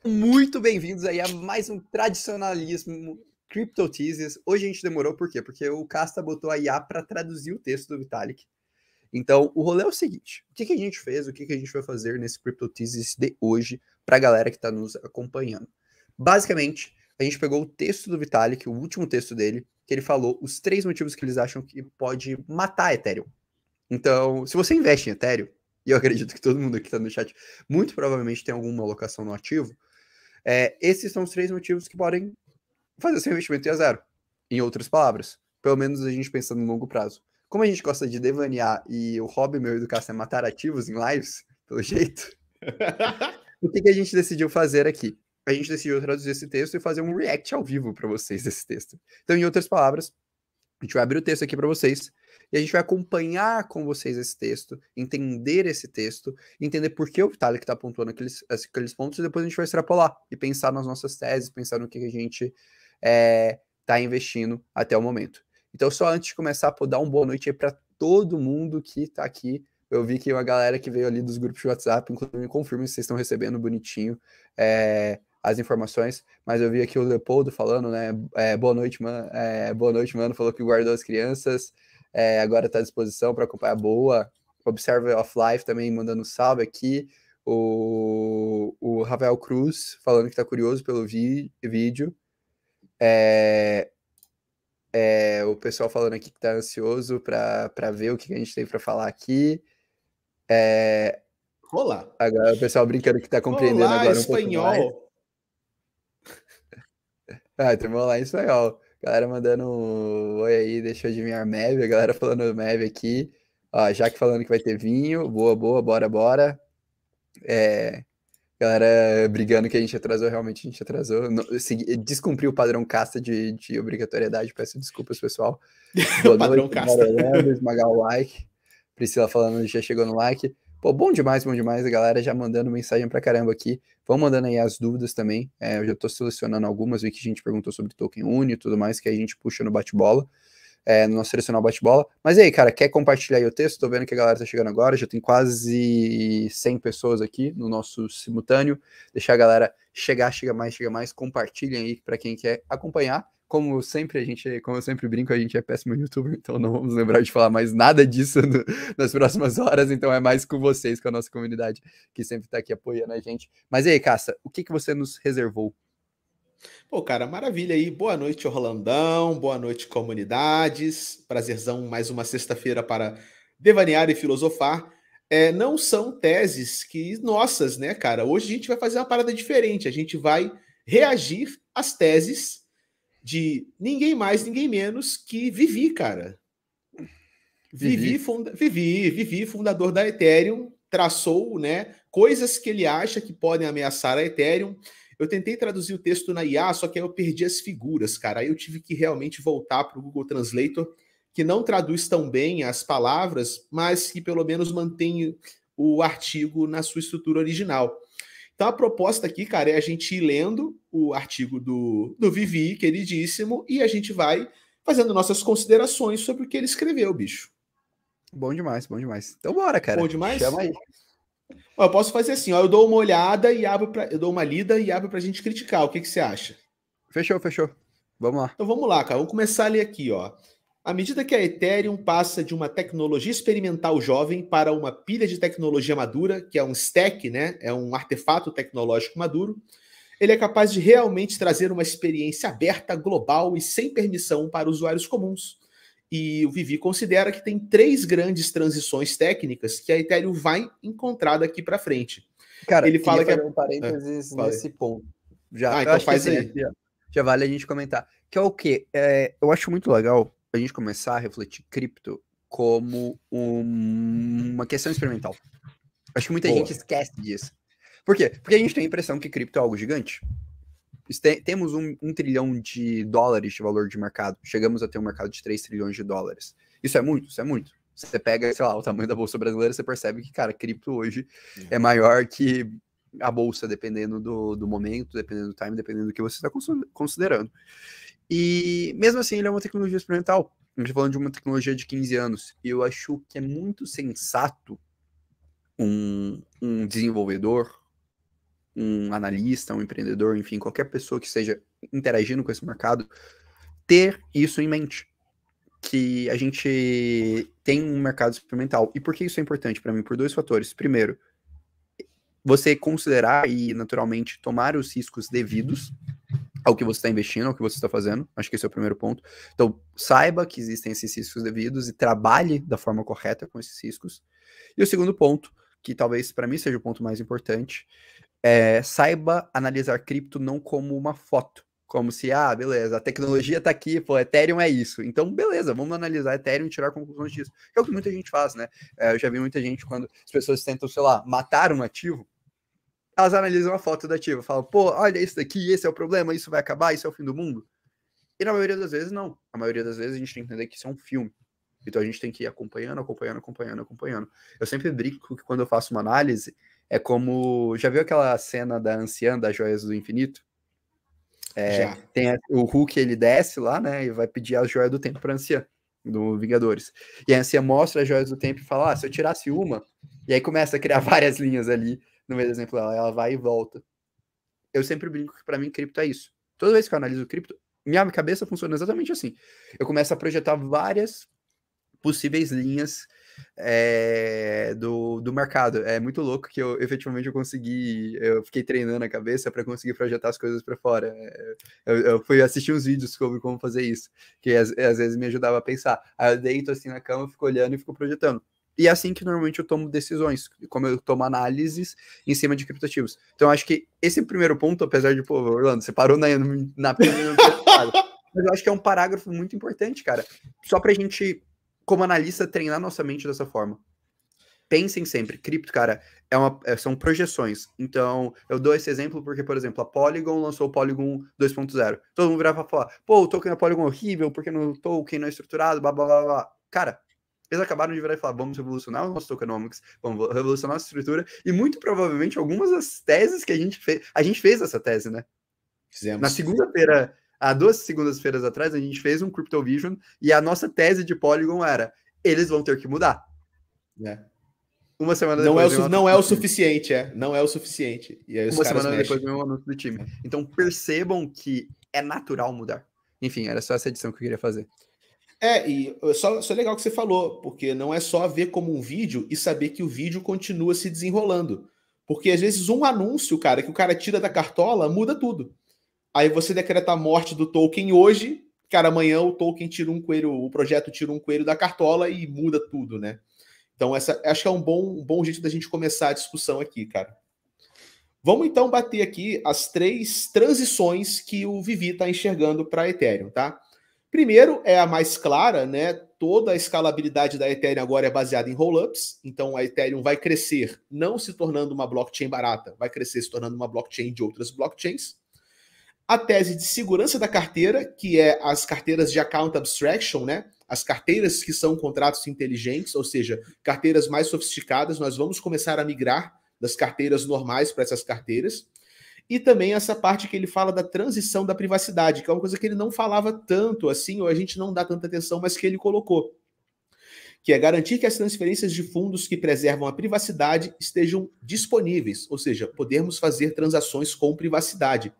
Muito bem-vindos aí a mais um tradicionalismo Crypto Teasers. Hoje a gente demorou, por quê? Porque o Casta botou a IA para traduzir o texto do Vitalik. Então, o rolê é o seguinte: o que a gente fez, o que a gente vai fazer nesse Crypto Teasers de hoje para a galera que está nos acompanhando? Basicamente, a gente pegou o texto do Vitalik, o último texto dele, que ele falou os 3 motivos que eles acham que pode matar a Ethereum. Então, se você investe em Ethereum, e eu acredito que todo mundo aqui está no chat muito provavelmente tem alguma alocação no ativo, esses são os 3 motivos que podem fazer seu investimento ir a zero. Em outras palavras, pelo menos a gente pensando no longo prazo. Como a gente gosta de devanear e o hobby meu educação é matar ativos em lives, pelo jeito, o que a gente decidiu fazer aqui? A gente decidiu traduzir esse texto e fazer um react ao vivo para vocês desse texto. Então, em outras palavras, a gente vai abrir o texto aqui para vocês e a gente vai acompanhar com vocês esse texto, entender esse texto, entender por que o Vitalik está pontuando aqueles pontos e depois a gente vai extrapolar e pensar nas nossas teses, pensar no que a gente está investindo até o momento. Então, só antes de começar, dar uma boa noite aí para todo mundo que está aqui. Eu vi que uma galera que veio ali dos grupos de WhatsApp, inclusive me confirma se vocês estão recebendo bonitinho as informações, mas eu vi aqui o Leopoldo falando, né? Boa noite, mano. Boa noite, mano. Falou que guardou as crianças, agora está à disposição para acompanhar. Boa. Observer of Life também mandando salve aqui. O Rafael Cruz falando que está curioso pelo vídeo. O pessoal falando aqui que está ansioso para ver o que a gente tem para falar aqui. Olá. Agora o pessoal brincando que está compreendendo Olá, agora espanhol. um pouco mais. Tem lá em espanhol. Galera mandando um oi aí, deixa eu adivinhar Mev. A galera falando Mev aqui. Ó, Jaque falando que vai ter vinho. Boa, bora. Galera brigando que a gente atrasou, realmente a gente atrasou. Descumpriu o padrão casta de obrigatoriedade. Peço desculpas, pessoal. Boa Padrão noite, casta. Orlando, esmagar o like. Priscila falando que já chegou no like. Pô, bom demais, a galera já mandando mensagem pra caramba aqui. Vão mandando aí as dúvidas também. Eu já tô selecionando algumas, vi que a gente perguntou sobre token Uni e tudo mais, que a gente puxa no bate-bola, no nosso selecionar bate-bola. Mas aí, cara, quer compartilhar aí o texto? Tô vendo que a galera tá chegando agora, já tem quase 100 pessoas aqui no nosso simultâneo. Deixar a galera chega mais, compartilhem aí para quem quer acompanhar. Como eu sempre brinco, a gente é péssimo youtuber, então não vamos lembrar de falar mais nada disso nas próximas horas, então é mais com vocês, com a nossa comunidade, que sempre tá aqui apoiando a gente. Mas e aí, Cassa, o que você nos reservou? Pô, cara, maravilha aí. Boa noite, Orlandão. Boa noite, comunidades. Prazerzão, mais uma sexta-feira para devanear e filosofar. Não são teses que nossas, né, cara? Hoje a gente vai fazer uma parada diferente. A gente vai reagir às teses de ninguém mais, ninguém menos que Vivi, cara. Vivi, fundador da Ethereum, traçou, né, coisas que ele acha que podem ameaçar a Ethereum. Eu tentei traduzir o texto na IA, só que aí eu perdi as figuras, cara. Aí eu tive que realmente voltar para o Google Translator, que não traduz tão bem as palavras, mas que pelo menos mantém o artigo na sua estrutura original. Então a proposta aqui, cara, é a gente ir lendo o artigo do Vivi, queridíssimo, e a gente vai fazendo nossas considerações sobre o que ele escreveu, bicho. Bom demais. Então bora, cara. Bom demais? Chama aí. Ó, eu posso fazer assim, ó, eu dou uma olhada e eu dou uma lida e abro pra gente criticar. O que você acha? Fechou. Vamos lá. Então vamos lá, cara. Vamos começar a ler aqui, ó. À medida que a Ethereum passa de uma tecnologia experimental jovem para uma pilha de tecnologia madura, que é um stack, né? É um artefato tecnológico maduro, ele é capaz de realmente trazer uma experiência aberta, global e sem permissão para usuários comuns. E o Vivi considera que tem 3 grandes transições técnicas que a Ethereum vai encontrar daqui para frente. Cara, Ele fala que fazer um parênteses nesse ponto. Eu então acho que faz assim, aí. já vale a gente comentar. Que é o quê? Eu acho muito legal a gente começar a refletir cripto como uma questão experimental. Acho que muita gente esquece disso. Por quê? Porque a gente tem a impressão que cripto é algo gigante. Temos $1 trilhão de valor de mercado. Chegamos a ter um mercado de 3 trilhões de dólares. Isso é muito. Você pega, sei lá, o tamanho da bolsa brasileira, você percebe que, cara, cripto hoje é maior que a bolsa, dependendo do momento, dependendo do time, dependendo do que você está considerando. E mesmo assim, ele é uma tecnologia experimental. A gente está falando de uma tecnologia de 15 anos. E eu acho que é muito sensato um desenvolvedor, um analista, um empreendedor, enfim, qualquer pessoa que esteja interagindo com esse mercado, ter isso em mente, que a gente tem um mercado experimental. E por que isso é importante para mim? Por dois fatores. Primeiro, você considerar e, naturalmente, tomar os riscos devidos ao que você está investindo, ao que você está fazendo. Acho que esse é o primeiro ponto. Então, saiba que existem esses riscos devidos e trabalhe da forma correta com esses riscos. E o segundo ponto, que talvez para mim seja o ponto mais importante, saiba analisar cripto não como uma foto. Como se, beleza, a tecnologia tá aqui, pô, Ethereum é isso. Então, beleza, vamos analisar Ethereum e tirar conclusões disso. Que é o que muita gente faz, né? Eu já vi muita gente, quando as pessoas tentam, sei lá, matar um ativo, elas analisam a foto do ativo, falam, pô, olha isso daqui, esse é o problema, isso vai acabar, isso é o fim do mundo. E na maioria das vezes, não. Na maioria das vezes, a gente tem que entender que isso é um filme. Então, a gente tem que ir acompanhando. Eu sempre brinco que quando eu faço uma análise, é como... Já viu aquela cena da anciã das Joias do Infinito? Tem o Hulk, ele desce lá, né, e vai pedir as Joias do Tempo pra anciã, do Vingadores. E a anciã mostra as Joias do Tempo e fala, se eu tirasse uma... E aí começa a criar várias linhas ali, no meio do exemplo dela, ela vai e volta. Eu sempre brinco que pra mim cripto é isso. Toda vez que eu analiso cripto, minha cabeça funciona exatamente assim. Eu começo a projetar várias possíveis linhas do mercado. É muito louco que eu efetivamente eu fiquei treinando a cabeça para conseguir projetar as coisas para fora. Eu fui assistir uns vídeos sobre como fazer isso, que às vezes me ajudava a pensar. Aí eu deito assim na cama, fico olhando e fico projetando. E é assim que normalmente eu tomo decisões, como eu tomo análises em cima de criptativos. Então, acho que esse primeiro ponto, apesar de, pô, Orlando, você parou na primeira, mas eu acho que é um parágrafo muito importante, cara. Só pra gente, como analista, treinar nossa mente dessa forma. Pensem sempre, cripto, cara, são projeções. Então, eu dou esse exemplo porque, por exemplo, a Polygon lançou o Polygon 2.0. Todo mundo virava pra falar, pô, o token da Polygon é horrível, porque no token não é estruturado, blá, blá, blá, blá. Cara, eles acabaram de virar e falar, vamos revolucionar o nosso tokenomics, vamos revolucionar a nossa estrutura, e muito provavelmente algumas das teses que a gente fez essa tese, né? Fizemos. Na segunda-feira, há 2 segundas-feiras atrás, a gente fez um Crypto Vision, e a nossa tese de Polygon era, eles vão ter que mudar. Uma semana depois... Não é o suficiente, não é o suficiente. E aí uma semana depois veio um anúncio do time. Então percebam que é natural mudar. Enfim, era só essa edição que eu queria fazer. E só legal que você falou, porque não é só ver como um vídeo e saber que o vídeo continua se desenrolando. Porque às vezes um anúncio, cara, que o cara tira da cartola, muda tudo. Aí você decreta a morte do token hoje, cara, amanhã o token tira um coelho, o projeto tira um coelho da cartola e muda tudo, né? Então, acho que é um bom jeito da gente começar a discussão aqui, cara. Vamos então bater aqui as 3 transições que o Vivi está enxergando para a Ethereum, tá? Primeiro é a mais clara, né? Toda a escalabilidade da Ethereum agora é baseada em rollups, então a Ethereum vai crescer não se tornando uma blockchain barata, vai crescer se tornando uma blockchain de outras blockchains. A tese de segurança da carteira, que é as carteiras de account abstraction, né? As carteiras que são contratos inteligentes, ou seja, carteiras mais sofisticadas, nós vamos começar a migrar das carteiras normais para essas carteiras. E também essa parte que ele fala da transição da privacidade, que é uma coisa que ele não falava tanto assim, ou a gente não dá tanta atenção, mas que ele colocou. Que é garantir que as transferências de fundos que preservam a privacidade estejam disponíveis, ou seja, podermos fazer transações com privacidade.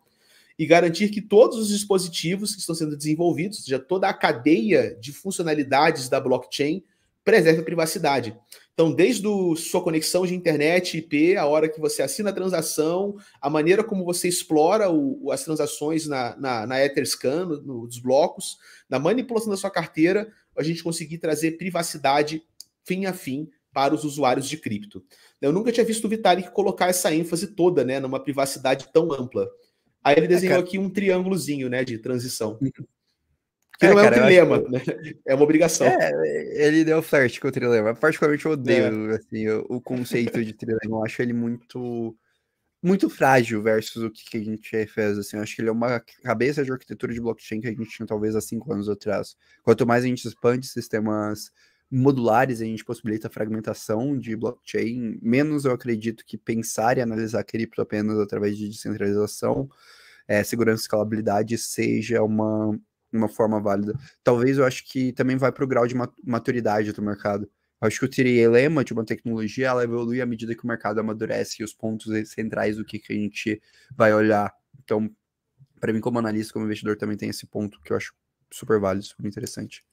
E garantir que todos os dispositivos que estão sendo desenvolvidos, ou seja, toda a cadeia de funcionalidades da blockchain, preserve a privacidade. Então, desde sua conexão de internet, IP, a hora que você assina a transação, a maneira como você explora as transações na Etherscan, nos blocos, na manipulação da sua carteira, a gente conseguir trazer privacidade fim a fim para os usuários de cripto. Eu nunca tinha visto o Vitalik colocar essa ênfase toda, né, numa privacidade tão ampla. Aí ele desenhou aqui um triângulozinho, né, de transição. Que não é um trilema, né? É uma obrigação. Ele deu flerte com o trilema. Particularmente eu odeio assim, o conceito de trilema. Eu acho ele muito frágil versus o que a gente fez. Assim. Eu acho que ele é uma cabeça de arquitetura de blockchain que a gente tinha talvez há 5 anos atrás. Quanto mais a gente expande sistemas modulares, a gente possibilita a fragmentação de blockchain, menos eu acredito que pensar e analisar cripto apenas através de descentralização, segurança e escalabilidade seja uma forma válida. Talvez eu acho que também vai para o grau de maturidade do mercado. Acho que o trilema de uma tecnologia, ela evolui à medida que o mercado amadurece e os pontos centrais do que a gente vai olhar. Então, para mim, como analista, como investidor, também tem esse ponto que eu acho super válido, super interessante.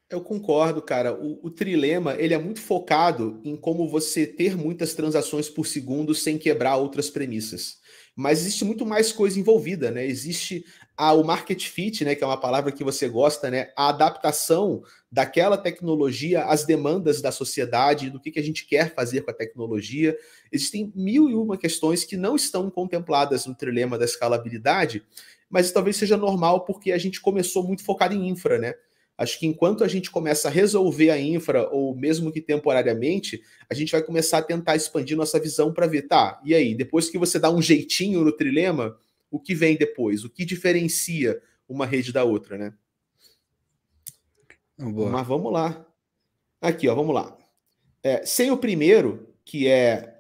Eu concordo, cara. O trilema, ele é muito focado em como você ter muitas transações por segundo sem quebrar outras premissas. Mas existe muito mais coisa envolvida, né? Existe o market fit, né? Que é uma palavra que você gosta, né? A adaptação daquela tecnologia às demandas da sociedade, do que a gente quer fazer com a tecnologia. Existem mil e uma questões que não estão contempladas no trilema da escalabilidade, mas talvez seja normal porque a gente começou muito focado em infra, né? Acho que enquanto a gente começa a resolver a infra, ou mesmo que temporariamente, a gente vai começar a tentar expandir nossa visão para ver, tá, e aí, depois que você dá um jeitinho no trilema, o que vem depois? O que diferencia uma rede da outra, né? Boa. Mas vamos lá. Aqui, ó, vamos lá. Sem o primeiro, que é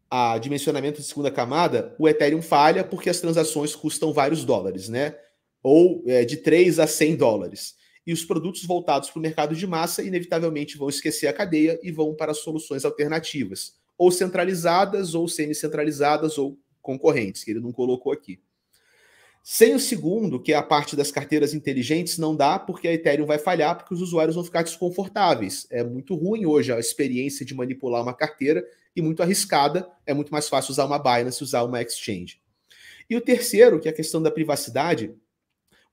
a dimensionamento de segunda camada, o Ethereum falha porque as transações custam vários dólares, né? Ou de 3 a 100 dólares. E os produtos voltados para o mercado de massa, inevitavelmente, vão esquecer a cadeia e vão para soluções alternativas, ou centralizadas, ou semi-centralizadas, ou concorrentes, que ele não colocou aqui. Sem o segundo, que é a parte das carteiras inteligentes, não dá, porque a Ethereum vai falhar, porque os usuários vão ficar desconfortáveis. É muito ruim hoje a experiência de manipular uma carteira e muito arriscada. É muito mais fácil usar uma Binance, usar uma exchange. E o terceiro, que é a questão da privacidade,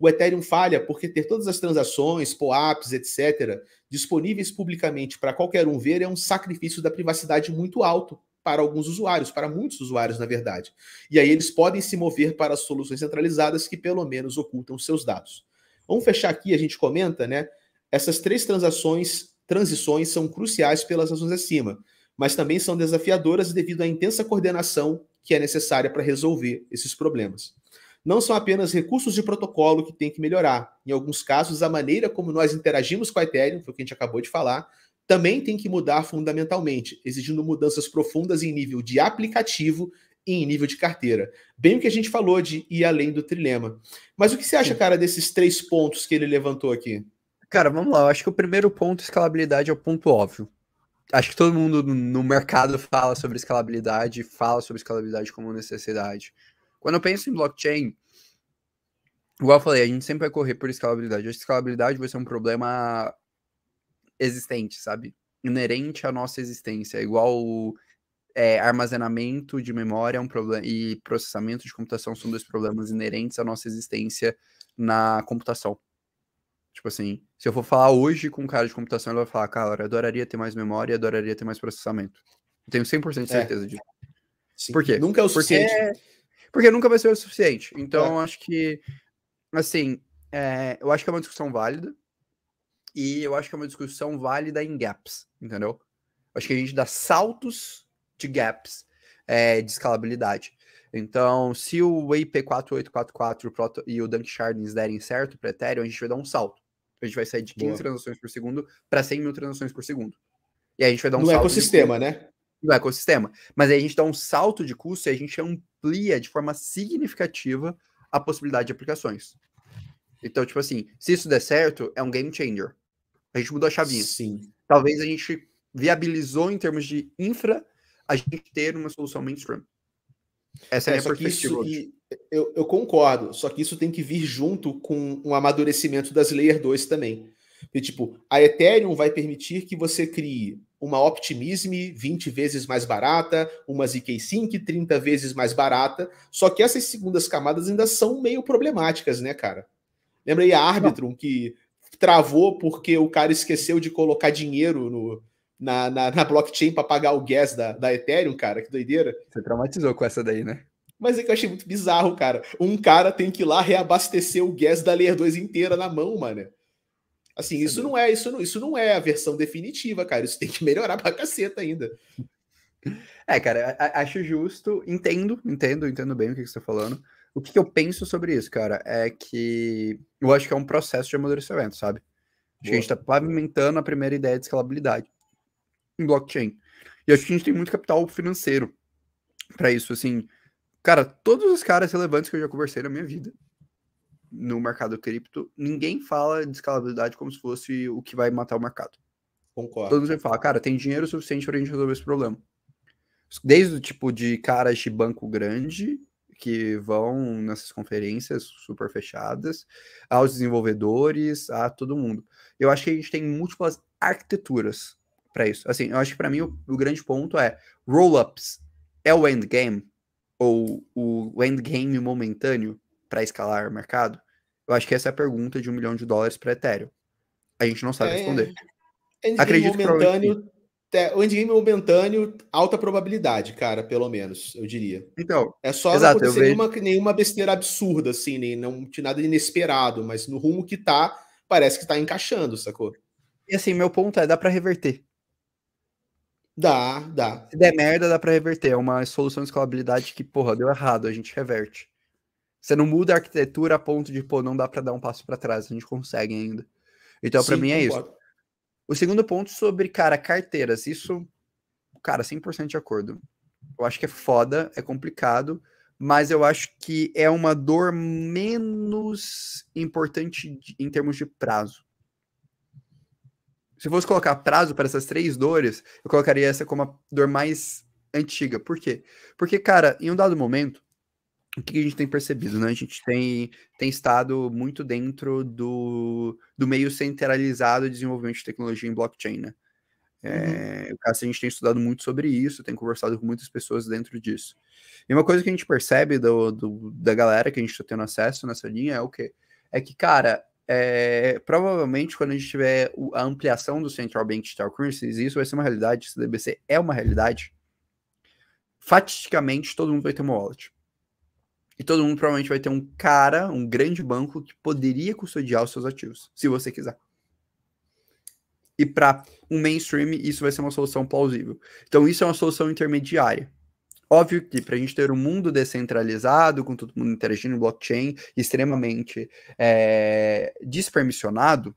o Ethereum falha porque ter todas as transações, POAPs, etc., disponíveis publicamente para qualquer um ver é um sacrifício da privacidade muito alto para alguns usuários, para muitos usuários, na verdade. E aí eles podem se mover para soluções centralizadas que pelo menos ocultam seus dados. Vamos fechar aqui, a gente comenta, né? Essas três transições são cruciais pelas razões acima, mas também são desafiadoras devido à intensa coordenação que é necessária para resolver esses problemas. Não são apenas recursos de protocolo que tem que melhorar. Em alguns casos, a maneira como nós interagimos com a Ethereum, foi o que a gente acabou de falar, também tem que mudar fundamentalmente, exigindo mudanças profundas em nível de aplicativo e em nível de carteira. Bem o que a gente falou de ir além do trilema. Mas o que você acha, cara, desses 3 pontos que ele levantou aqui? Cara, vamos lá. Eu acho que o primeiro ponto, escalabilidade, é o ponto óbvio. Acho que todo mundo no mercado fala sobre escalabilidade como necessidade. Quando eu penso em blockchain, igual eu falei, a gente sempre vai correr por escalabilidade. A escalabilidade vai ser um problema existente, sabe? Inerente à nossa existência. Igual armazenamento de memória é um problema e processamento de computação são dois problemas inerentes à nossa existência na computação. Tipo assim, se eu for falar hoje com um cara de computação, ele vai falar, cara, eu adoraria ter mais memória, adoraria ter mais processamento. Eu tenho 100% de certeza disso. Sim. Por quê? Nunca é o suficiente. Porque nunca vai ser o suficiente. Então, eu acho que, assim, eu acho que é uma discussão válida e eu acho que é uma discussão válida em gaps, entendeu? Acho que a gente dá saltos de gaps de escalabilidade. Então, se o IP4844 e o Dankshardens derem certo para Ethereum, a gente vai dar um salto. A gente vai sair de 15 transações por segundo para 100 mil transações por segundo. E aí a gente vai dar um salto. No ecossistema, né? No ecossistema. Mas aí a gente dá um salto de custo e a gente amplia de forma significativa a possibilidade de aplicações. Então, tipo assim, se isso der certo, é um game changer. A gente mudou a chavinha. Sim. Talvez a gente viabilizou em termos de infra a gente ter uma solução mainstream. Essa é a minha perspectiva. Eu concordo, só que isso tem que vir junto com um amadurecimento das Layer 2 também. Porque, tipo, a Ethereum vai permitir que você crie uma Optimism 20 vezes mais barata, uma ZK-Sync 30 vezes mais barata, só que essas segundas camadas ainda são meio problemáticas, né, cara? Lembra aí a Arbitrum, que travou porque o cara esqueceu de colocar dinheiro na blockchain para pagar o gas da Ethereum, cara? Que doideira. Você traumatizou com essa daí, né? Mas é que eu achei muito bizarro, cara. Um cara tem que ir lá reabastecer o gas da Layer 2 inteira na mão, mano. Assim, isso não é a versão definitiva, cara. Isso tem que melhorar pra caceta ainda. Cara, acho justo. Entendo bem o que você tá falando. O que eu penso sobre isso, cara, é que eu acho que é um processo de amadurecimento, sabe? Acho que a gente tá pavimentando a primeira ideia de escalabilidade em blockchain. E acho que a gente tem muito capital financeiro para isso, assim. Cara, todos os caras relevantes que eu já conversei na minha vida no mercado cripto, ninguém fala de escalabilidade como se fosse o que vai matar o mercado. Todo Concordo. mundo sempre fala, cara, tem dinheiro suficiente pra gente resolver esse problema. Desde o tipo de caras de banco grande que vão nessas conferências super fechadas, aos desenvolvedores, a todo mundo. Eu acho que a gente tem múltiplas arquiteturas para isso. Assim, eu acho que para mim o grande ponto é roll-ups é o endgame ou o endgame momentâneo para escalar o mercado? Eu acho que essa é a pergunta de US$ 1 milhão para Ethereum. A gente não sabe responder. Endgame Acredito que provavelmente sim. momentâneo. O endgame momentâneo, alta probabilidade, cara, pelo menos, eu diria. Então, É só não exato, eu acontecer vejo. nenhuma besteira absurda, assim, nem não tinha nada inesperado, mas no rumo que tá, parece que tá encaixando, sacou? E assim, meu ponto é, dá para reverter. Dá, dá. Se der merda, dá pra reverter. É uma solução de escalabilidade que, porra, deu errado, a gente reverte. Você não muda a arquitetura a ponto de, pô, não dá pra dar um passo pra trás, a gente consegue ainda. Então, pra Sim, mim é isso. concordo. O segundo ponto sobre, cara, carteiras. Isso, cara, 100% de acordo. Eu acho que é foda, é complicado, mas eu acho que é uma dor menos importante em termos de prazo. Se fosse colocar prazo para essas três dores, eu colocaria essa como a dor mais antiga. Por quê? Porque, cara, em um dado momento, o que a gente tem percebido, né? A gente tem estado muito dentro do meio centralizado de desenvolvimento de tecnologia em blockchain, né? Uhum. O caso, a gente tem estudado muito sobre isso, tem conversado com muitas pessoas dentro disso. E uma coisa que a gente percebe da galera que a gente está tendo acesso nessa linha é o quê? É que, cara, provavelmente quando a gente tiver a ampliação do Central Bank Digital Currencies, isso vai ser uma realidade, CDBC é uma realidade, fatisticamente todo mundo vai ter uma wallet. E todo mundo provavelmente vai ter um cara, um grande banco que poderia custodiar os seus ativos, se você quiser. E para um mainstream, isso vai ser uma solução plausível. Então, isso é uma solução intermediária. Óbvio que para a gente ter um mundo descentralizado, com todo mundo interagindo em blockchain, extremamente despermissionado,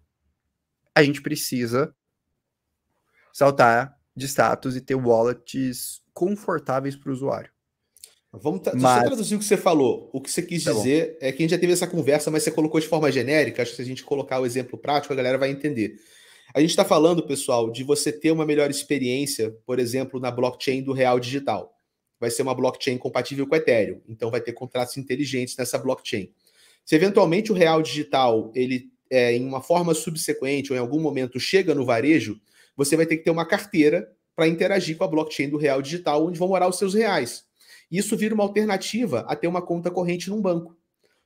a gente precisa saltar de status e ter wallets confortáveis para o usuário. Deixa eu Mas, traduzir o que você falou. O que você quis tá bom. dizer é que a gente já teve essa conversa, mas você colocou de forma genérica. Acho que se a gente colocar o exemplo prático, a galera vai entender. A gente está falando, pessoal, de você ter uma melhor experiência, por exemplo, na blockchain do real digital. Vai ser uma blockchain compatível com Ethereum, então vai ter contratos inteligentes nessa blockchain. Se eventualmente o real digital, ele em uma forma subsequente ou em algum momento chega no varejo, você vai ter que ter uma carteira para interagir com a blockchain do real digital, onde vão morar os seus reais. Isso vira uma alternativa a ter uma conta corrente num banco.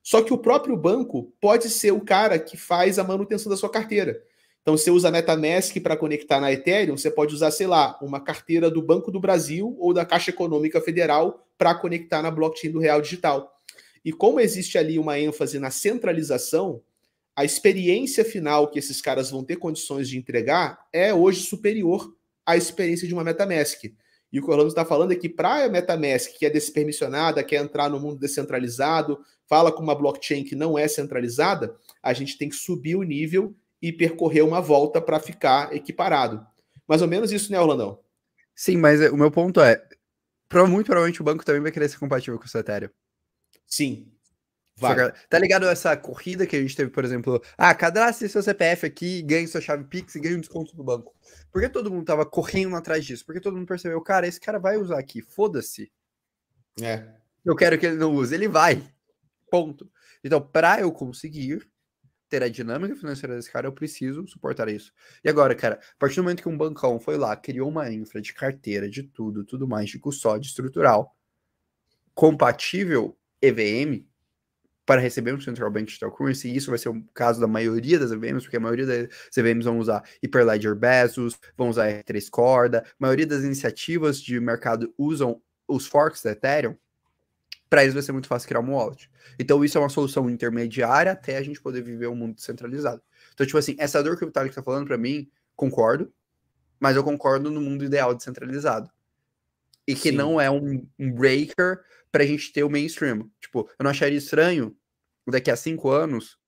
Só que o próprio banco pode ser o cara que faz a manutenção da sua carteira. Então, você usa a MetaMask para conectar na Ethereum, você pode usar, sei lá, uma carteira do Banco do Brasil ou da Caixa Econômica Federal para conectar na blockchain do Real Digital. E como existe ali uma ênfase na centralização, a experiência final que esses caras vão ter condições de entregar é hoje superior à experiência de uma MetaMask. E o que o Orlando está falando é que para a MetaMask, que é despermissionada, quer entrar no mundo descentralizado, fala com uma blockchain que não é centralizada, a gente tem que subir o nível e percorrer uma volta para ficar equiparado. Mais ou menos isso, né, Orlandão? Sim, mas o meu ponto é, muito provavelmente o banco também vai querer ser compatível com o seu Ethereum. Sim, vai. Tá ligado essa corrida que a gente teve, por exemplo, cadastre seu CPF aqui, ganhe sua chave Pix e ganhe um desconto do banco. Por que todo mundo tava correndo atrás disso? Porque todo mundo percebeu, cara, esse cara vai usar aqui, foda-se. É. Eu quero que ele não use, ele vai. Ponto. Então, para eu conseguir ter a dinâmica financeira desse cara, eu preciso suportar isso. E agora, cara, a partir do momento que um bancão foi lá, criou uma infra de carteira, de tudo mais, de custódia estrutural, compatível EVM, para receber um Central Bank Digital Currency, e isso vai ser o caso da maioria das EVMs, porque a maioria das EVMs vão usar Hyperledger Bezos, vão usar R3 Corda, a maioria das iniciativas de mercado usam os forks da Ethereum, para eles vai ser muito fácil criar uma wallet. Então isso é uma solução intermediária até a gente poder viver um mundo descentralizado. Então, tipo assim, essa dor que o Vitalik tá falando para mim, concordo, mas eu concordo no mundo ideal descentralizado. E que Sim. não é um breaker pra gente ter o mainstream. Tipo, eu não acharia estranho daqui a 5 anos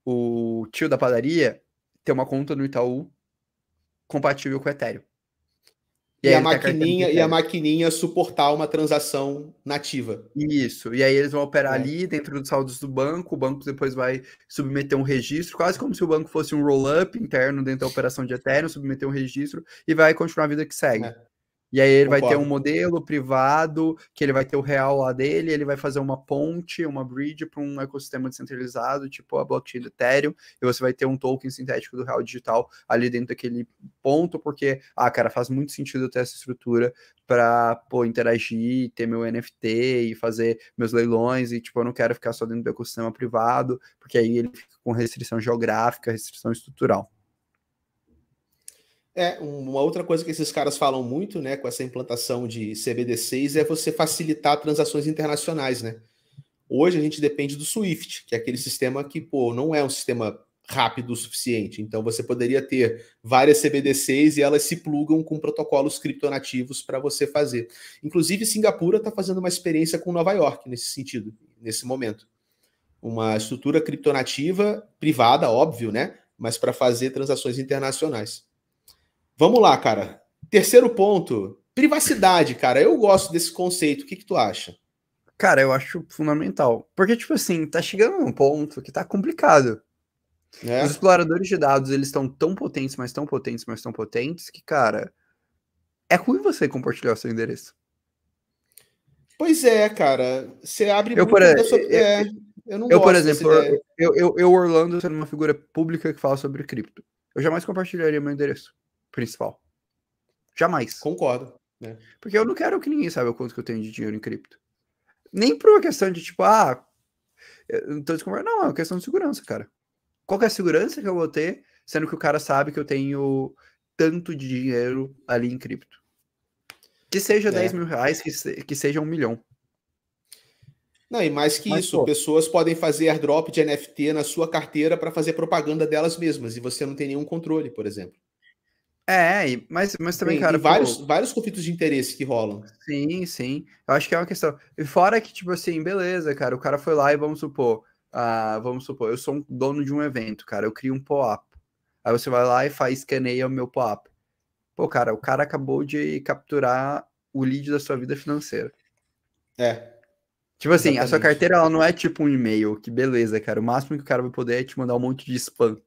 o tio da padaria ter uma conta no Itaú compatível com o Ethereum. E aí ele tem a carteira de E a Ethereum. maquininha suportar uma transação nativa. Isso. E aí eles vão operar É. ali dentro dos saldos do banco. O banco depois vai submeter um registro, quase como se o banco fosse um roll-up interno dentro da operação de Ethereum, submeter um registro e vai continuar a vida que segue. É. E aí ele vai ter um Concordo. modelo privado, que ele vai ter o real lá dele, ele vai fazer uma ponte, uma bridge para um ecossistema descentralizado, tipo a blockchain do Ethereum, e você vai ter um token sintético do real digital ali dentro daquele ponto, porque, cara, faz muito sentido eu ter essa estrutura para, interagir, ter meu NFT e fazer meus leilões, e, tipo, eu não quero ficar só dentro do ecossistema privado, porque aí ele fica com restrição geográfica, restrição estrutural. Uma outra coisa que esses caras falam muito, né, com essa implantação de CBDCs é você facilitar transações internacionais, né? Hoje a gente depende do SWIFT, que é aquele sistema que, pô, não é um sistema rápido o suficiente. Então você poderia ter várias CBDCs e elas se plugam com protocolos criptonativos para você fazer. Inclusive, Singapura está fazendo uma experiência com Nova York nesse sentido, nesse momento. Uma estrutura criptonativa privada, óbvio, né? Mas para fazer transações internacionais. Vamos lá, cara. Terceiro ponto, privacidade, cara. Eu gosto desse conceito. O que tu acha? Cara, eu acho fundamental. Porque, tipo assim, tá chegando num ponto que tá complicado. Os exploradores de dados, eles estão tão potentes, mas tão potentes, mas tão potentes, que, cara, é ruim você compartilhar o seu endereço. Pois é, cara. Você abre Eu, por, muito da sua. Eu não por gosto dessa exemplo, ideia. eu, Orlando, sendo uma figura pública que fala sobre cripto, eu jamais compartilharia meu endereço principal. Jamais. Concordo. Né? Porque eu não quero que ninguém saiba o quanto que eu tenho de dinheiro em cripto. Nem por uma questão de, tipo, eu não tô desconversando. Não, é uma questão de segurança, cara. Qual que é a segurança que eu vou ter, sendo que o cara sabe que eu tenho tanto de dinheiro ali em cripto? Que seja 10 mil reais, que seja 1 milhão. Não, e mais que Mas, isso, pessoas podem fazer airdrop de NFT na sua carteira para fazer propaganda delas mesmas e você não tem nenhum controle, por exemplo. Mas também, Tem cara, vários conflitos de interesse que rolam. Sim, sim. Eu acho que é uma questão. E fora que, tipo assim, beleza, cara, o cara foi lá e vamos supor, eu sou um dono de um evento, cara, eu crio um POAP. Aí você vai lá e escaneia o meu POAP. Pô, cara, o cara acabou de capturar o lead da sua vida financeira. Tipo assim, Exatamente. a sua carteira, ela não é tipo um e-mail, que beleza, cara. O máximo que o cara vai poder é te mandar um monte de spam.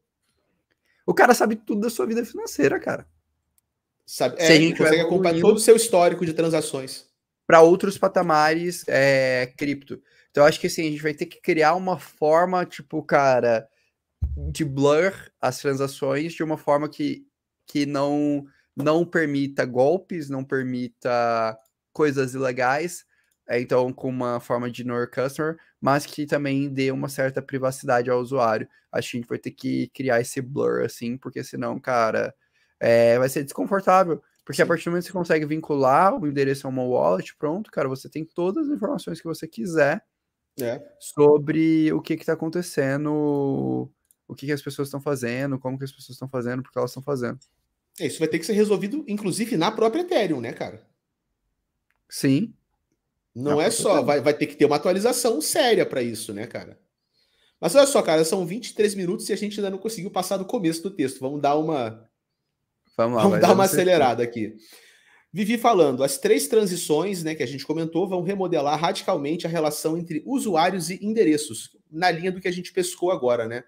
O cara sabe tudo da sua vida financeira, cara. Sabe, Se a gente vai consegue acompanhar todo o evoluindo seu histórico de transações. para outros patamares cripto. Então, acho que assim, a gente vai ter que criar uma forma, tipo, cara, de blur as transações de uma forma que não permita golpes, não permita coisas ilegais, então com uma forma de know your customer, mas que também dê uma certa privacidade ao usuário. Acho que a gente vai ter que criar esse blur, assim, porque senão, cara, vai ser desconfortável. Porque Sim. a partir do momento que você consegue vincular o endereço a uma wallet, pronto, cara, você tem todas as informações que você quiser sobre o que está acontecendo, o que as pessoas estão fazendo, como que as pessoas estão fazendo, porque elas estão fazendo. Isso vai ter que ser resolvido, inclusive, na própria Ethereum, né, cara? Sim. Não é só, vai ter que ter uma atualização séria para isso, né, cara? Mas olha só, cara, são 23 minutos e a gente ainda não conseguiu passar do começo do texto. Vamos dar uma acelerada aqui. Vivi falando, as 3 transições, né, que a gente comentou, vão remodelar radicalmente a relação entre usuários e endereços, na linha do que a gente pescou agora, né?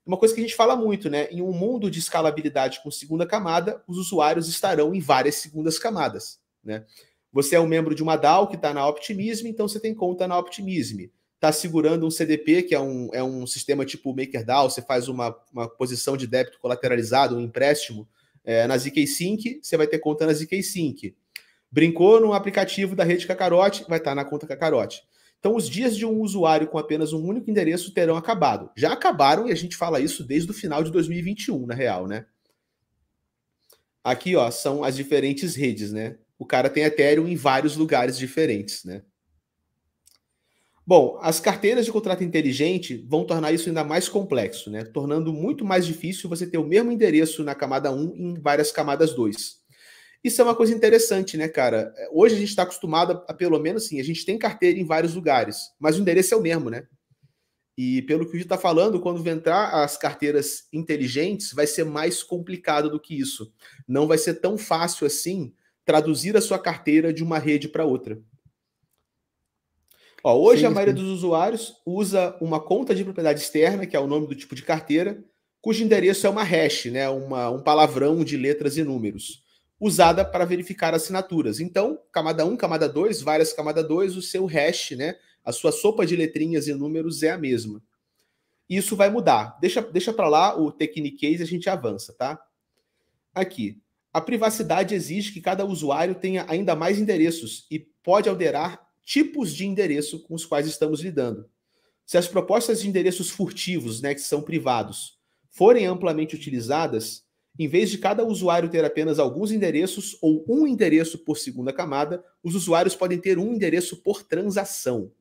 Uma coisa que a gente fala muito, né? Em um mundo de escalabilidade com segunda camada, os usuários estarão em várias segundas camadas, né? Você é um membro de uma DAO que está na Optimism, então você tem conta na Optimism. Está segurando um CDP, que é um sistema tipo MakerDAO, você faz uma posição de débito colateralizado, um empréstimo, na ZK-Sync, você vai ter conta na ZK-Sync. Brincou no aplicativo da rede Kakarote, vai estar na conta Kakarote. Então, os dias de um usuário com apenas um único endereço terão acabado. Já acabaram e a gente fala isso desde o final de 2021, na real, né? Aqui, ó, são as diferentes redes, né? O cara tem Ethereum em vários lugares diferentes, né? Bom, as carteiras de contrato inteligente vão tornar isso ainda mais complexo, né? Tornando muito mais difícil você ter o mesmo endereço na camada 1 em várias camadas 2. Isso é uma coisa interessante, né, cara? Hoje a gente está acostumado a, pelo menos assim, a gente tem carteira em vários lugares, mas o endereço é o mesmo, né? E pelo que o Gil está falando, quando entrar as carteiras inteligentes, vai ser mais complicado do que isso. Não vai ser tão fácil assim traduzir a sua carteira de uma rede para outra. Ó, hoje a maioria dos usuários usa uma conta de propriedade externa, que é o nome do tipo de carteira, cujo endereço é uma hash, né, um palavrão de letras e números, usada para verificar assinaturas. Então, camada 1, camada 2, várias camada 2, o seu hash, né, a sua sopa de letrinhas e números é a mesma. Isso vai mudar. Deixa para lá o Technicase e a gente avança, tá? Aqui. A privacidade exige que cada usuário tenha ainda mais endereços e pode alterar tipos de endereço com os quais estamos lidando. Se as propostas de endereços furtivos, né, que são privados, forem amplamente utilizadas, em vez de cada usuário ter apenas alguns endereços ou um endereço por segunda camada, os usuários podem ter um endereço por transação.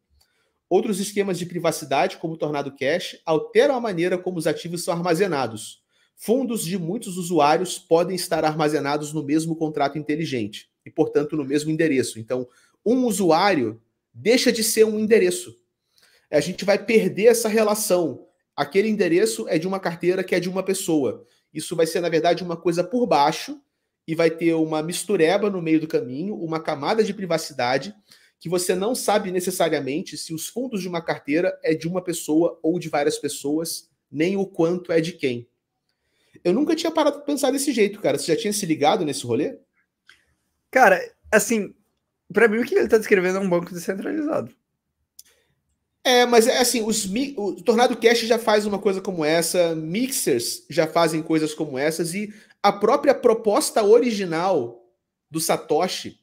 Outros esquemas de privacidade, como o Tornado Cache, alteram a maneira como os ativos são armazenados. Fundos de muitos usuários podem estar armazenados no mesmo contrato inteligente e, portanto, no mesmo endereço. Então, um usuário deixa de ser um endereço. A gente vai perder essa relação. Aquele endereço é de uma carteira que é de uma pessoa. Isso vai ser, na verdade, uma coisa por baixo e vai ter uma mistureba no meio do caminho, uma camada de privacidade que você não sabe necessariamente se os fundos de uma carteira é de uma pessoa ou de várias pessoas, nem o quanto é de quem. Eu nunca tinha parado para pensar desse jeito, cara. Você já tinha se ligado nesse rolê? Cara, assim, para mim o que ele está descrevendo é um banco descentralizado. Mas assim, o Tornado Cash já faz uma coisa como essa, mixers já fazem coisas como essas, e a própria proposta original do Satoshi